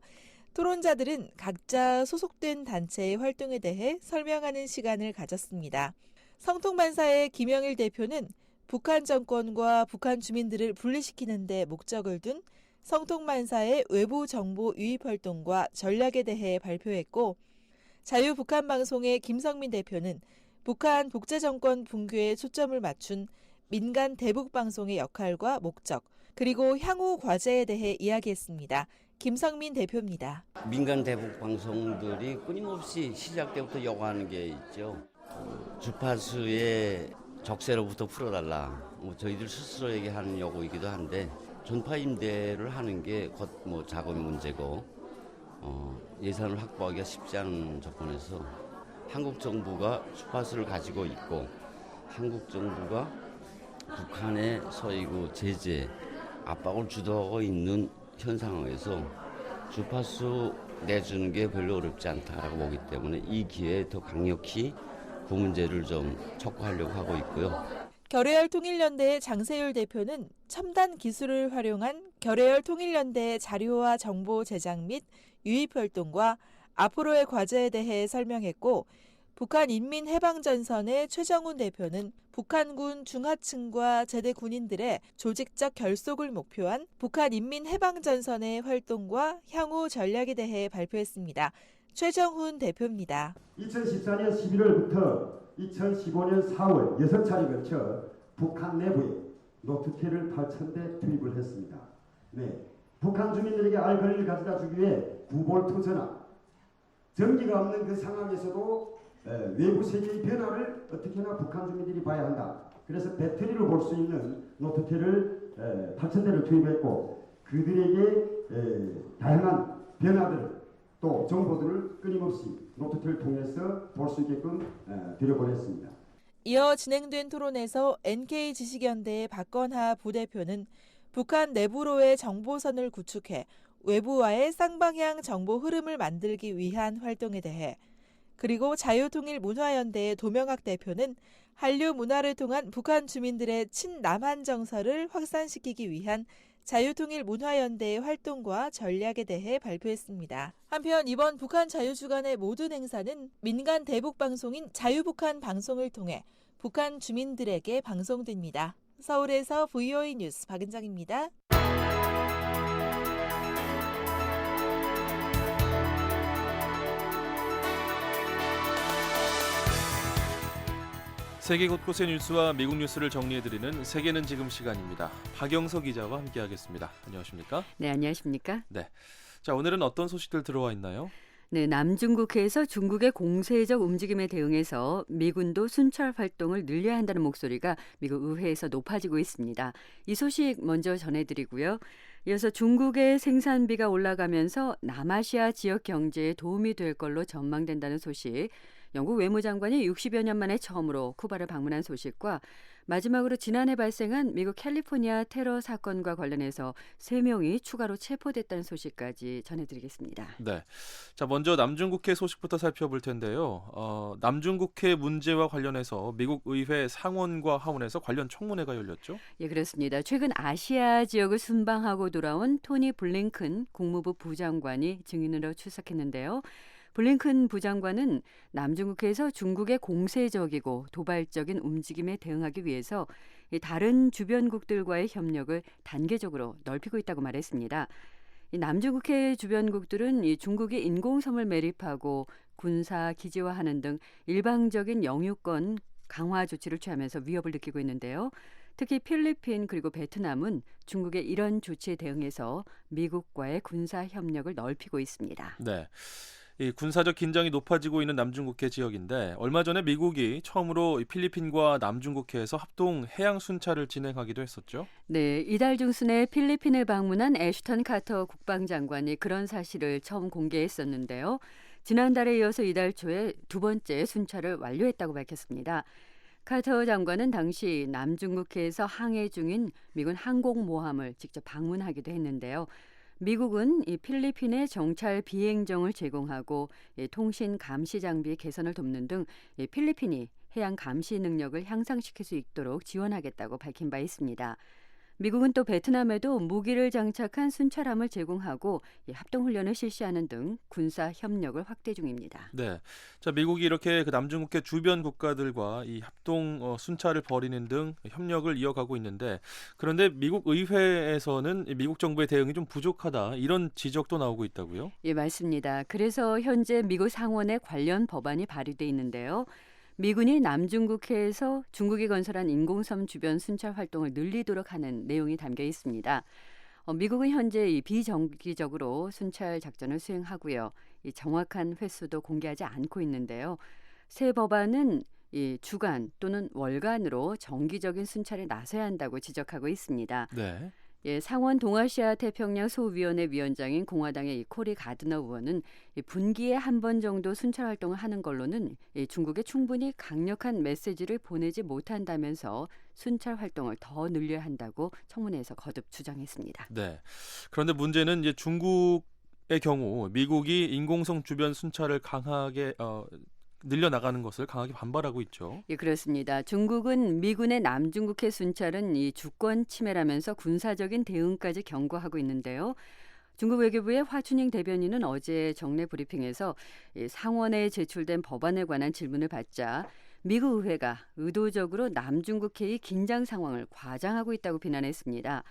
토론자들은 각자 소속된 단체의 활동에 대해 설명하는 시간을 가졌습니다. 성통만사의 김영일 대표는 북한 정권과 북한 주민들을 분리시키는 데 목적을 둔 성통만사의 외부 정보 유입 활동과 전략에 대해 발표했고, 자유북한방송의 김성민 대표는 북한 독재정권 붕괴에 초점을 맞춘 민간 대북방송의 역할과 목적, 그리고 향후 과제에 대해 이야기했습니다. 김성민 대표입니다. 민간 대북 방송들이 끊임없이 시작 때부터 요구하는 게 있죠. 주파수의 적세로부터 풀어달라. 저희들 스스로에게 하는 요구이기도 한데 전파 임대를 하는 게 곧 자금 문제고 예산을 확보하기가 쉽지 않은 조건에서 한국 정부가 주파수를 가지고 있고 한국 정부가 북한의 소위 제재 압박을 주도하고 있는 현 상황에서 주파수 내주는 게 별로 어렵지 않다라고 보기 때문에 이 기회에 더 강력히 그 문제를 좀 촉구하려고 하고 있고요. 결해열 통일연대의 장세율 대표는 첨단 기술을 활용한 결해열 통일연대의 자료와 정보 제작 및 유입 활동과 앞으로의 과제에 대해 설명했고, 북한 인민해방전선의 최정훈 대표는 북한군 중하층과 제대 군인들의 조직적 결속을 목표한 북한 인민해방전선의 활동과 향후 전략에 대해 발표했습니다. 최정훈 대표입니다. 2014년 11월부터 2015년 4월 6차례 걸쳐 북한 내부에 노트필을 8,000대 투입을 했습니다. 네, 북한 주민들에게 알 권리를 가져다 주기 위해 9볼트 전압, 전기가 없는 그 상황에서도 외부 세계의 변화를 어떻게나 북한 주민들이 봐야 한다. 그래서 배터리를 볼 수 있는 노트텔을 8,000대를 투입했고 그들에게 다양한 변화들을 또 정보들을 끊임없이 노트텔을 통해서 볼 수 있게끔 들여보냈습니다. 이어 진행된 토론에서 NK지식연대의 박건하 부대표는 북한 내부로의 정보선을 구축해 외부와의 쌍방향 정보 흐름을 만들기 위한 활동에 대해, 그리고 자유통일문화연대의 도명학 대표는 한류 문화를 통한 북한 주민들의 친남한 정서를 확산시키기 위한 자유통일문화연대의 활동과 전략에 대해 발표했습니다. 한편 이번 북한 자유주간의 모든 행사는 민간 대북 방송인 자유북한 방송을 통해 북한 주민들에게 방송됩니다. 서울에서 VOA 뉴스 박은정입니다. 세계 곳곳의 뉴스와 미국 뉴스를 정리해드리는 세계는 지금 시간입니다. 박영서 기자와 함께하겠습니다. 안녕하십니까? 네, 안녕하십니까? 네. 자, 오늘은 어떤 소식들 들어와 있나요? 네, 남중국해에서 중국의 공세적 움직임에 대응해서 미군도 순찰 활동을 늘려야 한다는 목소리가 미국 의회에서 높아지고 있습니다. 이 소식 먼저 전해드리고요. 이어서 중국의 생산비가 올라가면서 남아시아 지역 경제에 도움이 될 걸로 전망된다는 소식, 영국 외무장관이 60여 년 만에 처음으로 쿠바를 방문한 소식과 마지막으로 지난해 발생한 미국 캘리포니아 테러 사건과 관련해서 3명이 추가로 체포됐다는 소식까지 전해드리겠습니다. 네, 자 먼저 남중국해 소식부터 살펴볼 텐데요. 남중국해 문제와 관련해서 미국 의회 상원과 하원에서 관련 청문회가 열렸죠? 예, 그렇습니다. 최근 아시아 지역을 순방하고 돌아온 토니 블링컨 국무부 부장관이 증인으로 출석했는데요. 블링컨 부장관은 남중국해에서 중국의 공세적이고 도발적인 움직임에 대응하기 위해서 다른 주변국들과의 협력을 단계적으로 넓히고 있다고 말했습니다. 남중국해 주변국들은 중국이 인공섬을 매립하고 군사 기지화하는 등 일방적인 영유권 강화 조치를 취하면서 위협을 느끼고 있는데요. 특히 필리핀 그리고 베트남은 중국의 이런 조치에 대응해서 미국과의 군사 협력을 넓히고 있습니다. 네. 이 군사적 긴장이 높아지고 있는 남중국해 지역인데 얼마 전에 미국이 처음으로 필리핀과 남중국해에서 합동 해양 순찰을 진행하기도 했었죠. 네, 이달 중순에 필리핀을 방문한 애슈턴 카터 국방장관이 그런 사실을 처음 공개했었는데요. 지난달에 이어서 이달 초에 두 번째 순찰을 완료했다고 밝혔습니다. 카터 장관은 당시 남중국해에서 항해 중인 미군 항공모함을 직접 방문하기도 했는데요. 미국은 이 필리핀에 정찰 비행정을 제공하고 통신 감시 장비 개선을 돕는 등 필리핀이 해양 감시 능력을 향상시킬 수 있도록 지원하겠다고 밝힌 바 있습니다. 미국은 또 베트남에도 무기를 장착한 순찰함을 제공하고 합동훈련을 실시하는 등 군사 협력을 확대 중입니다. 네, 자 미국이 이렇게 그 남중국해 주변 국가들과 이 합동 순찰을 벌이는 등 협력을 이어가고 있는데, 그런데 미국 의회에서는 미국 정부의 대응이 좀 부족하다 이런 지적도 나오고 있다고요? 예, 맞습니다. 그래서 현재 미국 상원에 관련 법안이 발의돼 있는데요. 미군이 남중국해에서 중국이 건설한 인공섬 주변 순찰 활동을 늘리도록 하는 내용이 담겨 있습니다. 미국은 현재 이 비정기적으로 순찰 작전을 수행하고요. 이 정확한 횟수도 공개하지 않고 있는데요. 새 법안은 이 주간 또는 월간으로 정기적인 순찰에 나서야 한다고 지적하고 있습니다. 네. 예, 상원 동아시아 태평양 소위원회 위원장인 공화당의 코리 가드너 의원은 분기에 한 번 정도 순찰 활동을 하는 걸로는 중국에 충분히 강력한 메시지를 보내지 못한다면서 순찰 활동을 더 늘려야 한다고 청문회에서 거듭 주장했습니다. 네. 그런데 문제는 이제 중국의 경우 미국이 인공섬 주변 순찰을 강하게 늘려나가는 것을 강하게 반발하고 있죠. 예, 그렇습니다. 중국은 미군의 남중국해 순찰은 이 주권 침해라면서 군사적인 대응까지 경고하고 있는데요. 중국 외교부의 화춘잉 대변인은 어제 정례 브리핑에서 상원에 제출된 법안에 관한 질문을 받자 미국 의회가 의도적으로 남중국해의 긴장 상황을 과장하고 있다고 비난했습니다.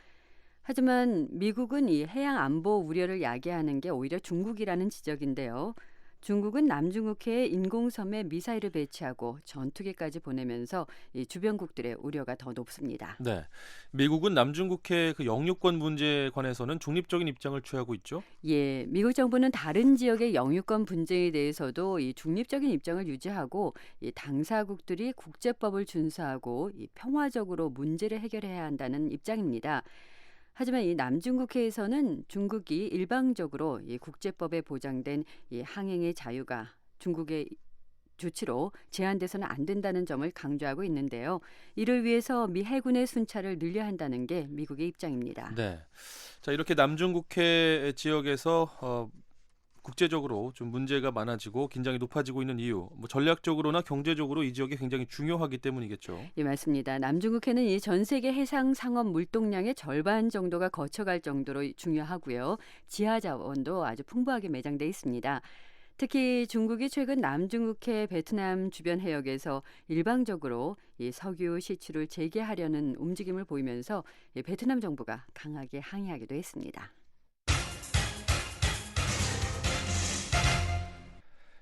하지만 미국은 이 해양 안보 우려를 야기하는 게 오히려 중국이라는 지적인데요. 중국은 남중국해에 인공섬에 미사일을 배치하고 전투기까지 보내면서 이 주변국들의 우려가 더 높습니다. 네, 미국은 남중국해 그 영유권 문제에 관해서는 중립적인 입장을 취하고 있죠. 예, 미국 정부는 다른 지역의 영유권 분쟁에 대해서도 이 중립적인 입장을 유지하고 이 당사국들이 국제법을 준수하고 이 평화적으로 문제를 해결해야 한다는 입장입니다. 하지만 이 남중국해에서는 중국이 일방적으로 이 국제법에 보장된 이 항행의 자유가 중국의 조치로 제한돼서는 안 된다는 점을 강조하고 있는데요. 이를 위해서 미 해군의 순찰을 늘려야 한다는 게 미국의 입장입니다. 네, 자 이렇게 남중국해 지역에서 국제적으로 좀 문제가 많아지고 긴장이 높아지고 있는 이유, 뭐 전략적으로나 경제적으로 이 지역이 굉장히 중요하기 때문이겠죠. 예, 맞습니다. 남중국해는 이 전 세계 해상 상업 물동량의 절반 정도가 거쳐갈 정도로 중요하고요. 지하 자원도 아주 풍부하게 매장돼 있습니다. 특히 중국이 최근 남중국해 베트남 주변 해역에서 일방적으로 이 석유 시추를 재개하려는 움직임을 보이면서 이 베트남 정부가 강하게 항의하기도 했습니다.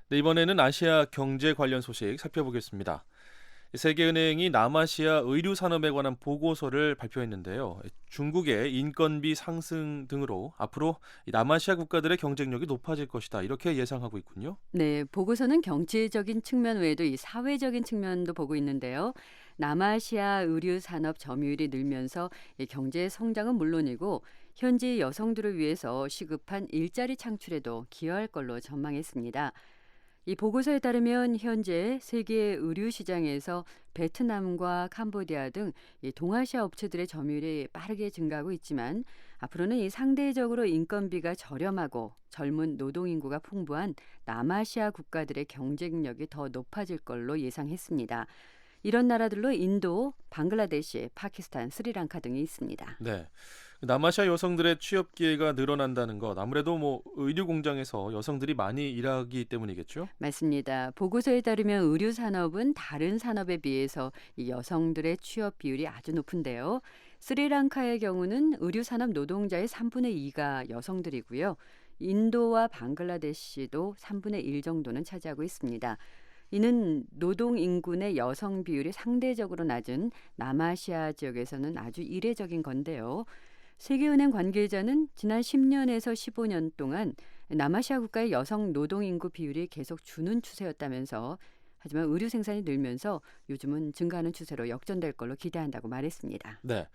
네, 이번에는 아시아 경제 관련 소식 살펴보겠습니다. 세계은행이 남아시아 의류 산업에 관한 보고서를 발표했는데요. 중국의 인건비 상승 등으로 앞으로 남아시아 국가들의 경쟁력이 높아질 것이다. 이렇게 예상하고 있군요. 네, 보고서는 경제적인 측면 외에도 이 사회적인 측면도 보고 있는데요. 남아시아 의류 산업 점유율이 늘면서 이 경제 성장은 물론이고 현지 여성들을 위해서 시급한 일자리 창출에도 기여할 걸로 전망했습니다. 이 보고서에 따르면 현재 세계 의류 시장에서 베트남과 캄보디아 등 이 동아시아 업체들의 점유율이 빠르게 증가하고 있지만 앞으로는 이 상대적으로 인건비가 저렴하고 젊은 노동 인구가 풍부한 남아시아 국가들의 경쟁력이 더 높아질 걸로 예상했습니다. 이런 나라들로 인도, 방글라데시, 파키스탄, 스리랑카 등이 있습니다. 네. 남아시아 여성들의 취업 기회가 늘어난다는 것, 아무래도 뭐 의류 공장에서 여성들이 많이 일하기 때문이겠죠? 맞습니다. 보고서에 따르면 의류 산업은 다른 산업에 비해서 이 여성들의 취업 비율이 아주 높은데요. 스리랑카의 경우는 의류 산업 노동자의 3분의 2가 여성들이고요. 인도와 방글라데시도 3분의 1 정도는 차지하고 있습니다. 이는 노동 인구의 여성 비율이 상대적으로 낮은 남아시아 지역에서는 아주 이례적인 건데요. 세계은행 관계자는 지난 10년에서 15년 동안 남아시아 국가의 여성 노동 인구 비율이 계속 주는 추세였다면서 하지만 의류 생산이 늘면서 요즘은 증가하는 추세로 역전될 걸로 기대한다고 말했습니다. 네.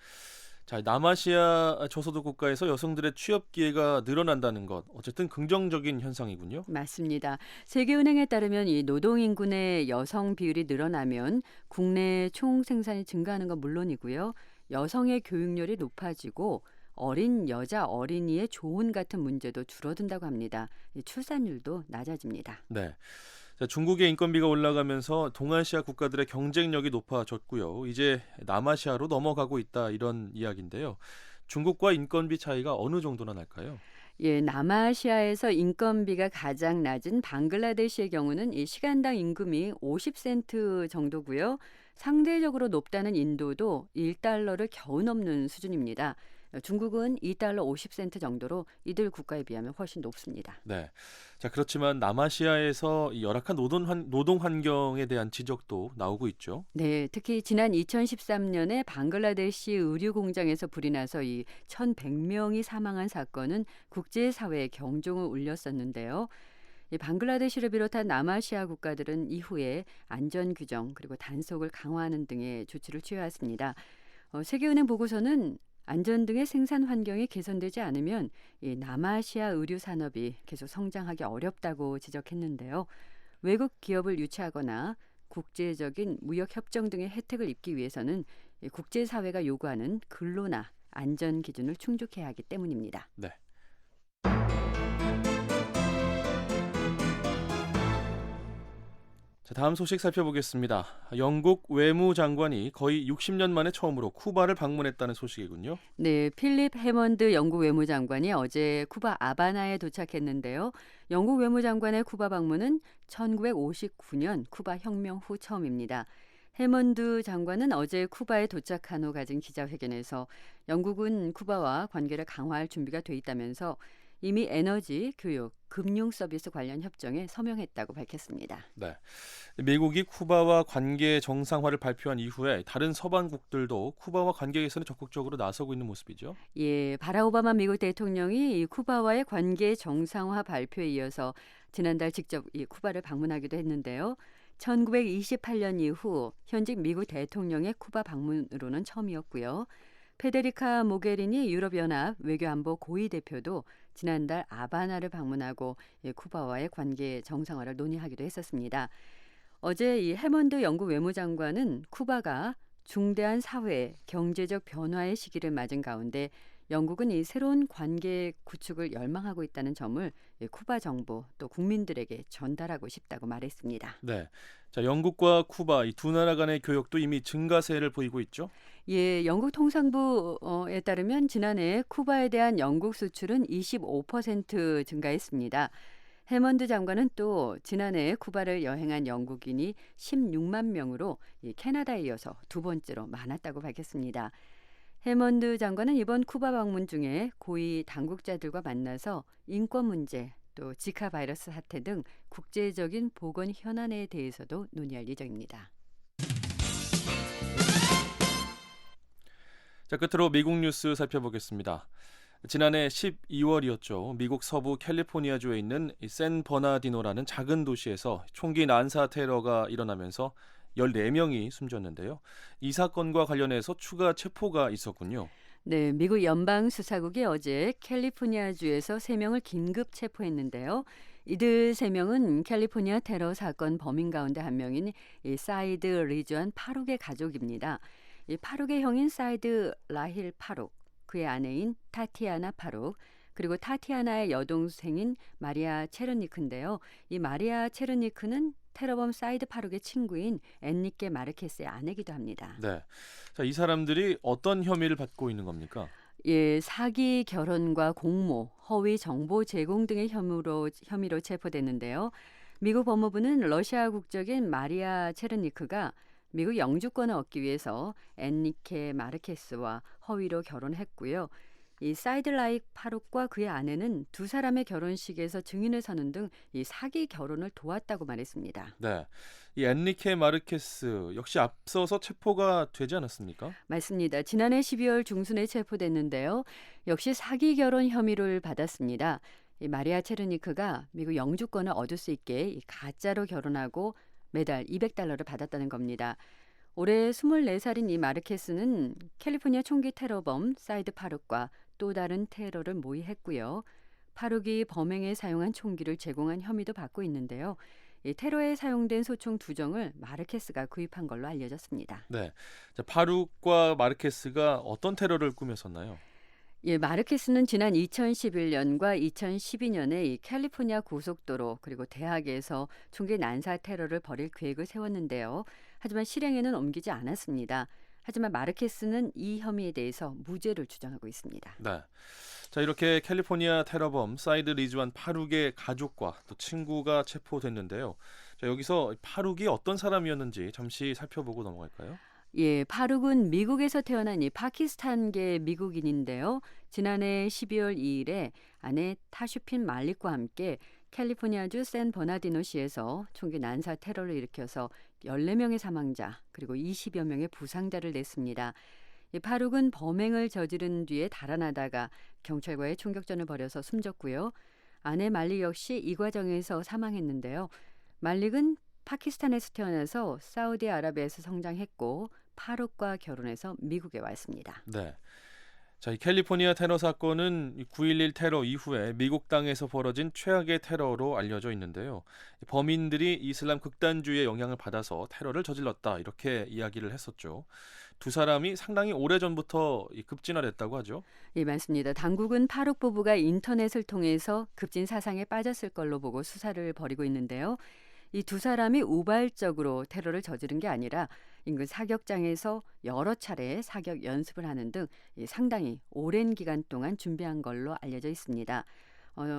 자, 남아시아 저소득 국가에서 여성들의 취업 기회가 늘어난다는 것, 어쨌든 긍정적인 현상이군요. 맞습니다. 세계은행에 따르면 이 노동 인구의 여성 비율이 늘어나면 국내 총 생산이 증가하는 건 물론이고요. 여성의 교육열이 높아지고 어린 여자 어린이의 조혼 같은 문제도 줄어든다고 합니다. 출산율도 낮아집니다. 네. 자, 중국의 인건비가 올라가면서 동아시아 국가들의 경쟁력이 높아졌고요. 이제 남아시아로 넘어가고 있다 이런 이야기인데요. 중국과 인건비 차이가 어느 정도나 날까요? 예, 남아시아에서 인건비가 가장 낮은 방글라데시의 경우는 이 시간당 임금이 50센트 정도고요. 상대적으로 높다는 인도도 1달러를 겨우 넘는 수준입니다. 중국은 2달러 50센트 정도로 이들 국가에 비하면 훨씬 높습니다. 네. 자, 그렇지만 남아시아에서 이 열악한 노동 환경에 대한 지적도 나오고 있죠. 네, 특히 지난 2013년에 방글라데시 의류 공장에서 불이 나서 이 1,100명이 사망한 사건은 국제사회에 경종을 울렸었는데요. 이 방글라데시를 비롯한 남아시아 국가들은 이후에 안전 규정 그리고 단속을 강화하는 등의 조치를 취해왔습니다. 세계은행 보고서는 안전 등의 생산 환경이 개선되지 않으면 이 남아시아 의류 산업이 계속 성장하기 어렵다고 지적했는데요. 외국 기업을 유치하거나 국제적인 무역 협정 등의 혜택을 입기 위해서는 국제사회가 요구하는 근로나 안전 기준을 충족해야 하기 때문입니다. 네. 자, 다음 소식 살펴보겠습니다. 영국 외무장관이 거의 60년 만에 처음으로 쿠바를 방문했다는 소식이군요. 네, 필립 해먼드 영국 외무장관이 어제 쿠바 아바나에 도착했는데요. 영국 외무장관의 쿠바 방문은 1959년 쿠바 혁명 후 처음입니다. 해먼드 장관은 어제 쿠바에 도착한 후 가진 기자회견에서 영국은 쿠바와 관계를 강화할 준비가 돼 있다면서 이미 에너지, 교육, 금융 서비스 관련 협정에 서명했다고 밝혔습니다. 네. 미국이 쿠바와 관계 정상화를 발표한 이후에 다른 서방국들도 쿠바와 관계 개선에 적극적으로 나서고 있는 모습이죠. 예, 바락 오바마 미국 대통령이 이 쿠바와의 관계 정상화 발표에 이어서 지난달 직접 이 쿠바를 방문하기도 했는데요. 1928년 이후 현직 미국 대통령의 쿠바 방문으로는 처음이었고요. 페데리카 모게리니 유럽연합 외교안보 고위 대표도 지난달 아바나를 방문하고 쿠바와의 관계 정상화를 논의하기도 했었습니다. 어제 이 해먼드 영국 외무장관은 쿠바가 중대한 사회, 경제적 변화의 시기를 맞은 가운데 영국은 이 새로운 관계 구축을 열망하고 있다는 점을 쿠바 정부 또 국민들에게 전달하고 싶다고 말했습니다. 네. 자, 영국과 쿠바 이 두 나라 간의 교역도 이미 증가세를 보이고 있죠. 예, 영국 통상부에 따르면 지난해 쿠바에 대한 영국 수출은 25% 증가했습니다. 해먼드 장관은 또 지난해 쿠바를 여행한 영국인이 16만 명으로 캐나다에 이어서 두 번째로 많았다고 밝혔습니다. 해먼드 장관은 이번 쿠바 방문 중에 고위 당국자들과 만나서 인권 문제, 또 지카 바이러스 사태 등 국제적인 보건 현안에 대해서도 논의할 예정입니다. 자, 끝으로 미국 뉴스 살펴보겠습니다. 지난해 12월이었죠. 미국 서부 캘리포니아주에 있는 샌 버나디노라는 작은 도시에서 총기 난사 테러가 일어나면서 14명이 숨졌는데요. 이 사건과 관련해서 추가 체포가 있었군요. 네, 미국 연방수사국이 어제 캘리포니아주에서 3명을 긴급 체포했는데요. 이들 3명은 캘리포니아 테러 사건 범인 가운데 한 명인 이 사이드 리즈완 파룩의 가족입니다. 이 파룩의 형인 사이드 라힐 파룩, 그의 아내인 타티아나 파룩, 그리고 타티아나의 여동생인 마리아 체르니크인데요. 이 마리아 체르니크는 테러범 사이드 파룩의 친구인 엔리케 마르케스의 아내기도 합니다. 네, 자, 이 사람들이 어떤 혐의를 받고 있는 겁니까? 예, 사기, 결혼과 공모, 허위 정보 제공 등의 혐의로 체포됐는데요. 미국 법무부는 러시아 국적인 마리아 체르니크가 미국 영주권을 얻기 위해서 엔리케 마르케스와 허위로 결혼했고요. 이 사이드라익 파룩과 그의 아내는 두 사람의 결혼식에서 증인을 서는 등 이 사기 결혼을 도왔다고 말했습니다. 네, 이 엔리케 마르케스 역시 앞서서 체포가 되지 않았습니까? 맞습니다. 지난해 12월 중순에 체포됐는데요. 역시 사기 결혼 혐의를 받았습니다. 이 마리아 체르니크가 미국 영주권을 얻을 수 있게 이 가짜로 결혼하고 매달 $200를 받았다는 겁니다. 올해 24살인 이 마르케스는 캘리포니아 총기 테러범 사이드 파룩과 또 다른 테러를 모의했고요. 파룩이 범행에 사용한 총기를 제공한 혐의도 받고 있는데요. 이 테러에 사용된 소총 2정을 마르케스가 구입한 걸로 알려졌습니다. 네, 자, 파룩과 마르케스가 어떤 테러를 꾸몄었나요? 예, 마르케스는 지난 2011년과 2012년에 이 캘리포니아 고속도로 그리고 대학에서 총기 난사 테러를 벌일 계획을 세웠는데요. 하지만 실행에는 옮기지 않았습니다. 하지만 마르케스는 이 혐의에 대해서 무죄를 주장하고 있습니다. 네, 자, 이렇게 캘리포니아 테러범 사이드 리즈완 파룩의 가족과 또 친구가 체포됐는데요. 자, 여기서 파룩이 어떤 사람이었는지 잠시 살펴보고 넘어갈까요? 예, 파룩은 미국에서 태어난 이 파키스탄계 미국인인데요. 지난해 12월 2일에 아내 타슈핀 말릭과 함께 캘리포니아주 샌 버나디노시에서 총기 난사 테러를 일으켜서 14명의 사망자 그리고 20여 명의 부상자를 냈습니다. 이 파룩은 범행을 저지른 뒤에 달아나다가 경찰과의 총격전을 벌여서 숨졌고요. 아내 말릭 역시 이 과정에서 사망했는데요. 말릭은 파키스탄에서 태어나서 사우디아라비아에서 성장했고 파룩과 결혼해서 미국에 왔습니다. 네. 자, 이 캘리포니아 테러 사건은 9.11 테러 이후에 미국 땅에서 벌어진 최악의 테러로 알려져 있는데요. 범인들이 이슬람 극단주의의 영향을 받아서 테러를 저질렀다 이렇게 이야기를 했었죠. 두 사람이 상당히 오래전부터 급진화됐다고 하죠. 예, 맞습니다. 당국은 파룩 부부가 인터넷을 통해서 급진 사상에 빠졌을 걸로 보고 수사를 벌이고 있는데요. 이 두 사람이 우발적으로 테러를 저지른 게 아니라 인근 사격장에서 여러 차례 사격 연습을 하는 등 상당히 오랜 기간 동안 준비한 걸로 알려져 있습니다.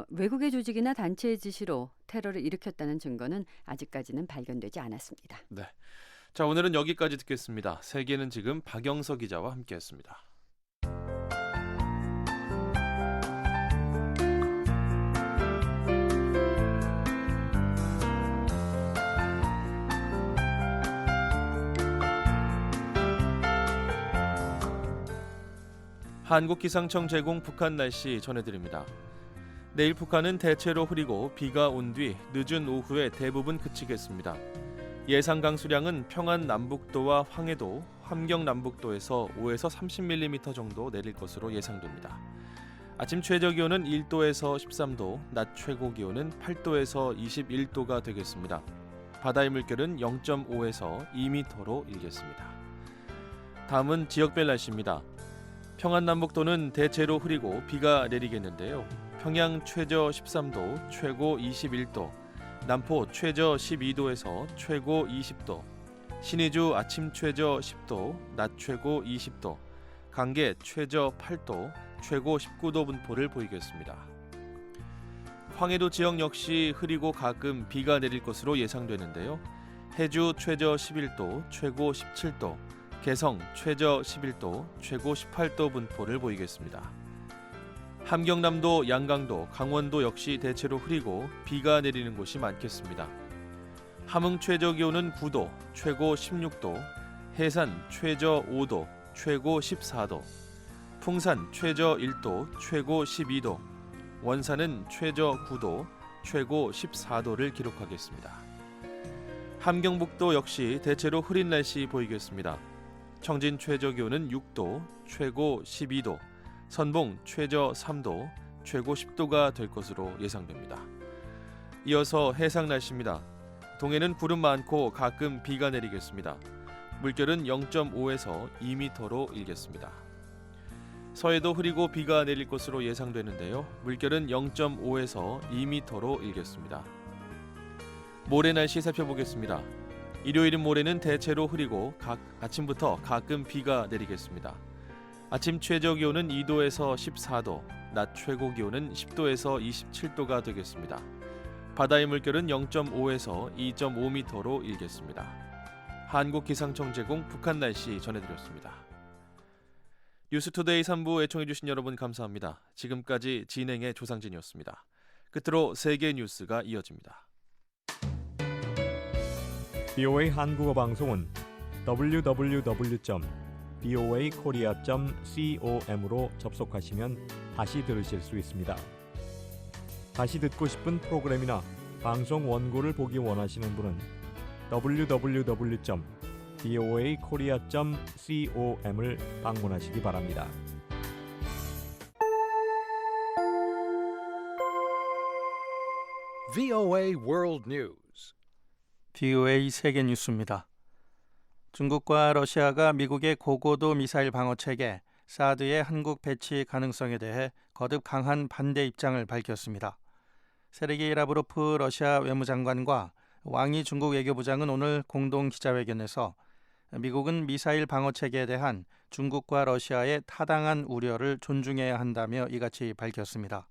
외국의 조직이나 단체의 지시로 테러를 일으켰다는 증거는 아직까지는 발견되지 않았습니다. 네, 자, 오늘은 여기까지 듣겠습니다. 세계는 지금 박영서 기자와 함께했습니다. 한국기상청 제공 북한 날씨 전해드립니다. 내일 북한은 대체로 흐리고 비가 온 뒤 늦은 오후에 대부분 그치겠습니다. 예상 강수량은 평안 남북도와 황해도, 함경 남북도에서 5에서 30mm 정도 내릴 것으로 예상됩니다. 아침 최저 기온은 1도에서 13도, 낮 최고 기온은 8도에서 21도가 되겠습니다. 바다의 물결은 0.5에서 2m로 일겠습니다. 다음은 지역별 날씨입니다. 평안 남북도는 대체로 흐리고 비가 내리겠는데요. 평양 최저 13도, 최고 21도, 남포 최저 12도에서 최고 20도, 신의주 아침 최저 10도, 낮 최고 20도, 강계 최저 8도, 최고 19도 분포를 보이겠습니다. 황해도 지역 역시 흐리고 가끔 비가 내릴 것으로 예상되는데요. 해주 최저 11도, 최고 17도, 개성 최저 11도, 최고 18도 분포를 보이겠습니다. 함경남도, 양강도, 강원도 역시 대체로 흐리고 비가 내리는 곳이 많겠습니다. 함흥 최저 기온은 9도, 최고 16도, 해산 최저 5도, 최고 14도, 풍산 최저 1도, 최고 12도, 원산은 최저 9도, 최고 14도를 기록하겠습니다. 함경북도 역시 대체로 흐린 날씨 보이겠습니다. 청진 최저 기온은 6도, 최고 12도, 선봉 최저 3도, 최고 10도가 될 것으로 예상됩니다. 이어서 해상 날씨입니다. 동해는 구름 많고 가끔 비가 내리겠습니다. 물결은 0.5에서 2m로 일겠습니다. 서해도 흐리고 비가 내릴 것으로 예상되는데요. 물결은 0.5에서 2m로 일겠습니다. 모레 날씨 살펴보겠습니다. 일요일인 모레는 대체로 흐리고 아침부터 가끔 비가 내리겠습니다. 아침 최저 기온은 2도에서 14도, 낮 최고 기온은 10도에서 27도가 되겠습니다. 바다의 물결은 0.5에서 2.5m로 일겠습니다. 한국기상청 제공 북한 날씨 전해드렸습니다. 뉴스투데이 3부 애청해주신 여러분 감사합니다. 지금까지 진행의 조상진이었습니다. 끝으로 세계 뉴스가 이어집니다. VOA 한국어 방송은 www.voakorea.com으로 접속하시면 다시 들으실 수 있습니다. 다시 듣고 싶은 프로그램이나 방송 원고를 보기 원하시는 분은 www.voakorea.com을 방문하시기 바랍니다. VOA World News. VOA 세계 뉴스입니다. 중국과 러시아가 미국의 고고도 미사일 방어 체계 사드의 한국 배치 가능성에 대해 거듭 강한 반대 입장을 밝혔습니다. 세르게이 라브로프 러시아 외무장관과 왕이 중국 외교부장은 오늘 공동 기자회견에서 미국은 미사일 방어 체계에 대한 중국과 러시아의 타당한 우려를 존중해야 한다며 이같이 밝혔습니다.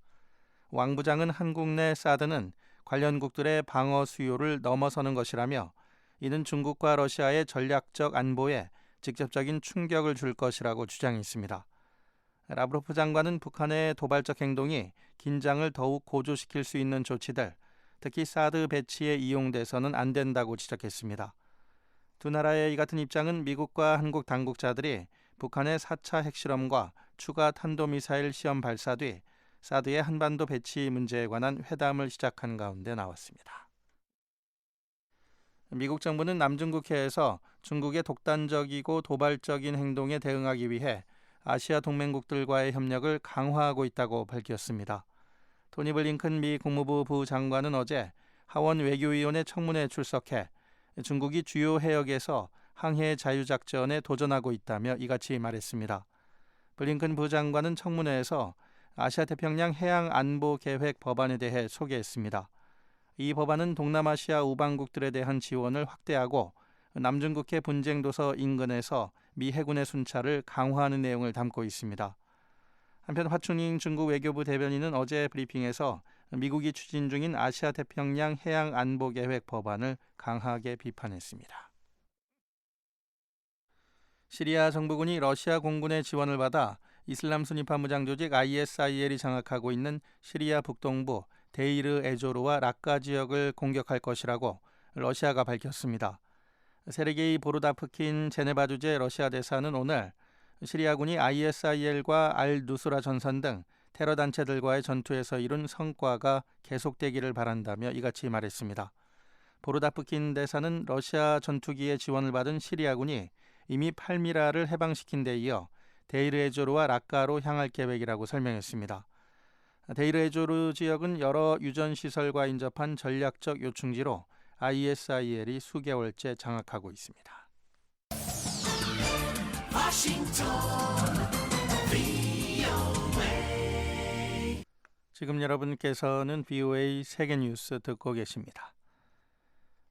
왕 부장은 한국 내 사드는 관련국들의 방어 수요를 넘어서는 것이라며 이는 중국과 러시아의 전략적 안보에 직접적인 충격을 줄 것이라고 주장했습니다. 라브로프 장관은 북한의 도발적 행동이 긴장을 더욱 고조시킬 수 있는 조치들, 특히 사드 배치에 이용돼서는 안 된다고 지적했습니다. 두 나라의 이 같은 입장은 미국과 한국 당국자들이 북한의 4차 핵실험과 추가 탄도미사일 시험 발사 뒤 사드의 한반도 배치 문제에 관한 회담을 시작한 가운데 나왔습니다. 미국 정부는 남중국해에서 중국의 독단적이고 도발적인 행동에 대응하기 위해 아시아 동맹국들과의 협력을 강화하고 있다고 밝혔습니다. 토니 블링컨 미 국무부 부장관은 어제 하원 외교위원회 청문회에 출석해 중국이 주요 해역에서 항해 자유작전에 도전하고 있다며 이같이 말했습니다. 블링컨 부장관은 청문회에서 아시아 태평양 해양 안보 계획 법안에 대해 소개했습니다. 이 법안은 동남아시아 우방국들에 대한 지원을 확대하고 남중국해 분쟁도서 인근에서 미 해군의 순찰을 강화하는 내용을 담고 있습니다. 한편 화춘잉 중국 외교부 대변인은 어제 브리핑에서 미국이 추진 중인 아시아 태평양 해양 안보 계획 법안을 강하게 비판했습니다. 시리아 정부군이 러시아 공군의 지원을 받아 이슬람 순위파 무장 조직 ISIL이 장악하고 있는 시리아 북동부 데이르 에조르와 락카 지역을 공격할 것이라고 러시아가 밝혔습니다. 세르게이 보르다프킨 제네바 주재 러시아 대사는 오늘 시리아군이 ISIL과 알누스라 전선 등 테러 단체들과의 전투에서 이룬 성과가 계속되기를 바란다며 이같이 말했습니다. 보르다프킨 대사는 러시아 전투기의 지원을 받은 시리아군이 이미 팔미라를 해방시킨 데 이어 데이르에조르와 락카로 향할 계획이라고 설명했습니다. 데이르에조르 지역은 여러 유전시설과 인접한 전략적 요충지로 ISIL이 수개월째 장악하고 있습니다. 지금 여러분께서는 VOA 세계뉴스 듣고 계십니다.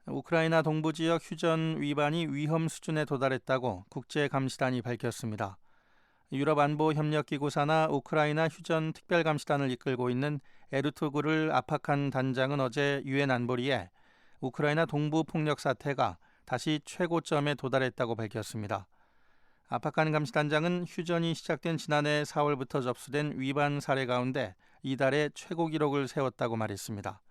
우크라이나 동부 지역 휴전 위반이 위험 수준에 도달했다고 국제감시단이 밝혔습니다. 유럽안보협력기구사나 우크라이나 휴전 특별감시단을 이끌고 있는 에르투그를 압박한 단장은 어제 유엔 안보리에 우크라이나 동부 폭력 사태가 다시 최고점에 도달했다고 밝혔습니다. 압박한 감시단장은 휴전이 시작된 지난해 4월부터 접수된 위반 사례 가운데 이달에 최고 기록을 세웠다고 말했습니다.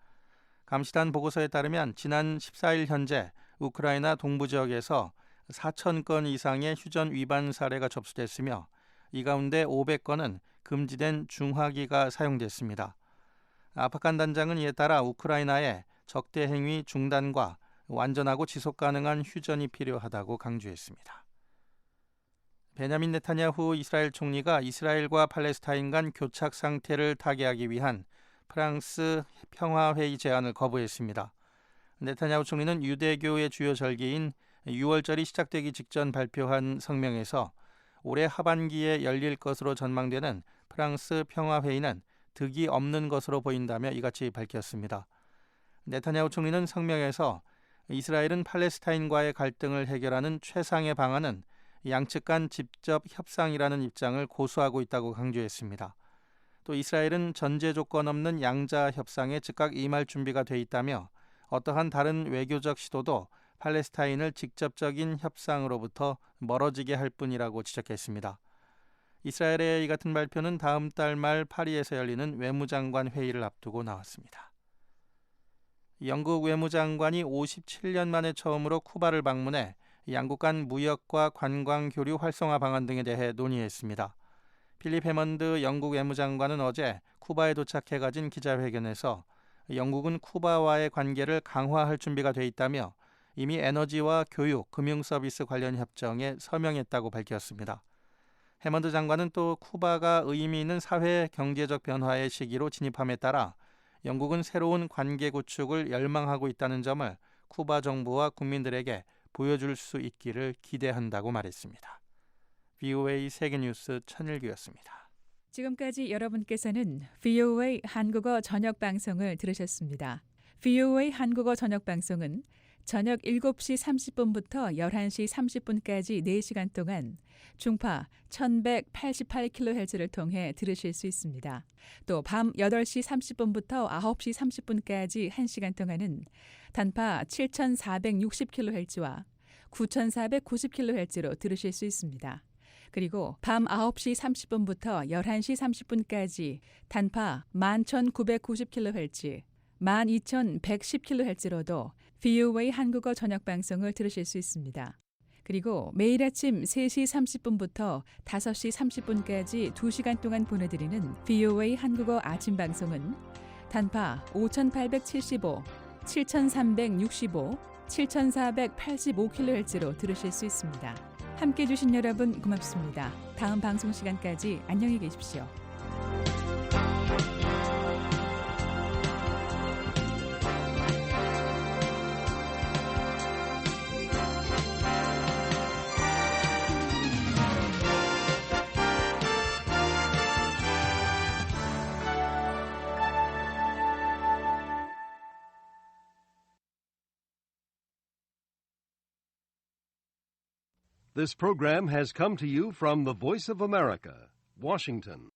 감시단 보고서에 따르면 지난 14일 현재 우크라이나 동부 지역에서 4,000건 이상의 휴전 위반 사례가 접수됐으며 이 가운데 500건은 금지된 중화기가 사용됐습니다. 압박한 단장은 이에 따라 우크라이나에 적대 행위 중단과 완전하고 지속 가능한 휴전이 필요하다고 강조했습니다. 베냐민 네타냐후 이스라엘 총리가 이스라엘과 팔레스타인 간 교착 상태를 타개하기 위한 프랑스 평화회의 제안을 거부했습니다. 네타냐후 총리는 유대교의 주요 절기인 유월절이 시작되기 직전 발표한 성명에서 올해 하반기에 열릴 것으로 전망되는 프랑스 평화회의는 득이 없는 것으로 보인다며 이같이 밝혔습니다. 네타냐후 총리는 성명에서 이스라엘은 팔레스타인과의 갈등을 해결하는 최상의 방안은 양측 간 직접 협상이라는 입장을 고수하고 있다고 강조했습니다. 또 이스라엘은 전제 조건 없는 양자 협상에 즉각 임할 준비가 돼 있다며 어떠한 다른 외교적 시도도 팔레스타인을 직접적인 협상으로부터 멀어지게 할 뿐이라고 지적했습니다. 이스라엘의 이 같은 발표는 다음 달 말 파리에서 열리는 외무장관 회의를 앞두고 나왔습니다. 영국 외무장관이 57년 만에 처음으로 쿠바를 방문해 양국 간 무역과 관광 교류 활성화 방안 등에 대해 논의했습니다. 필립 해먼드 영국 외무장관은 어제 쿠바에 도착해 가진 기자회견에서 영국은 쿠바와의 관계를 강화할 준비가 돼 있다며 이미 에너지와 교육, 금융 서비스 관련 협정에 서명했다고 밝혔습니다. 해먼드 장관은 또 쿠바가 의미 있는 사회 경제적 변화의 시기로 진입함에 따라 영국은 새로운 관계 구축을 열망하고 있다는 점을 쿠바 정부와 국민들에게 보여줄 수 있기를 기대한다고 말했습니다. VOA 세계뉴스 천일규였습니다. 지금까지 여러분께서는 VOA 한국어 저녁 방송을 들으셨습니다. VOA 한국어 저녁 방송은 저녁 7시 30분부터 11시 30분까지 4시간 동안 중파 1188kHz를 통해 들으실 수 있습니다. 또 밤 8시 30분부터 9시 30분까지 1시간 동안은 단파 7460kHz와 9490kHz로 들으실 수 있습니다. 그리고 밤 9시 30분부터 11시 30분까지 단파 11990kHz, 12110kHz로도 VOA 한국어 저녁 방송을 들으실 수 있습니다. 그리고 매일 아침 3시 30분부터 5시 30분까지 2시간 동안 보내드리는 VOA 한국어 아침 방송은 단파 5875, 7365, 7485kHz로 들으실 수 있습니다. 함께해 주신 여러분 고맙습니다. 다음 방송 시간까지 안녕히 계십시오. This program has come to you from the Voice of America, Washington.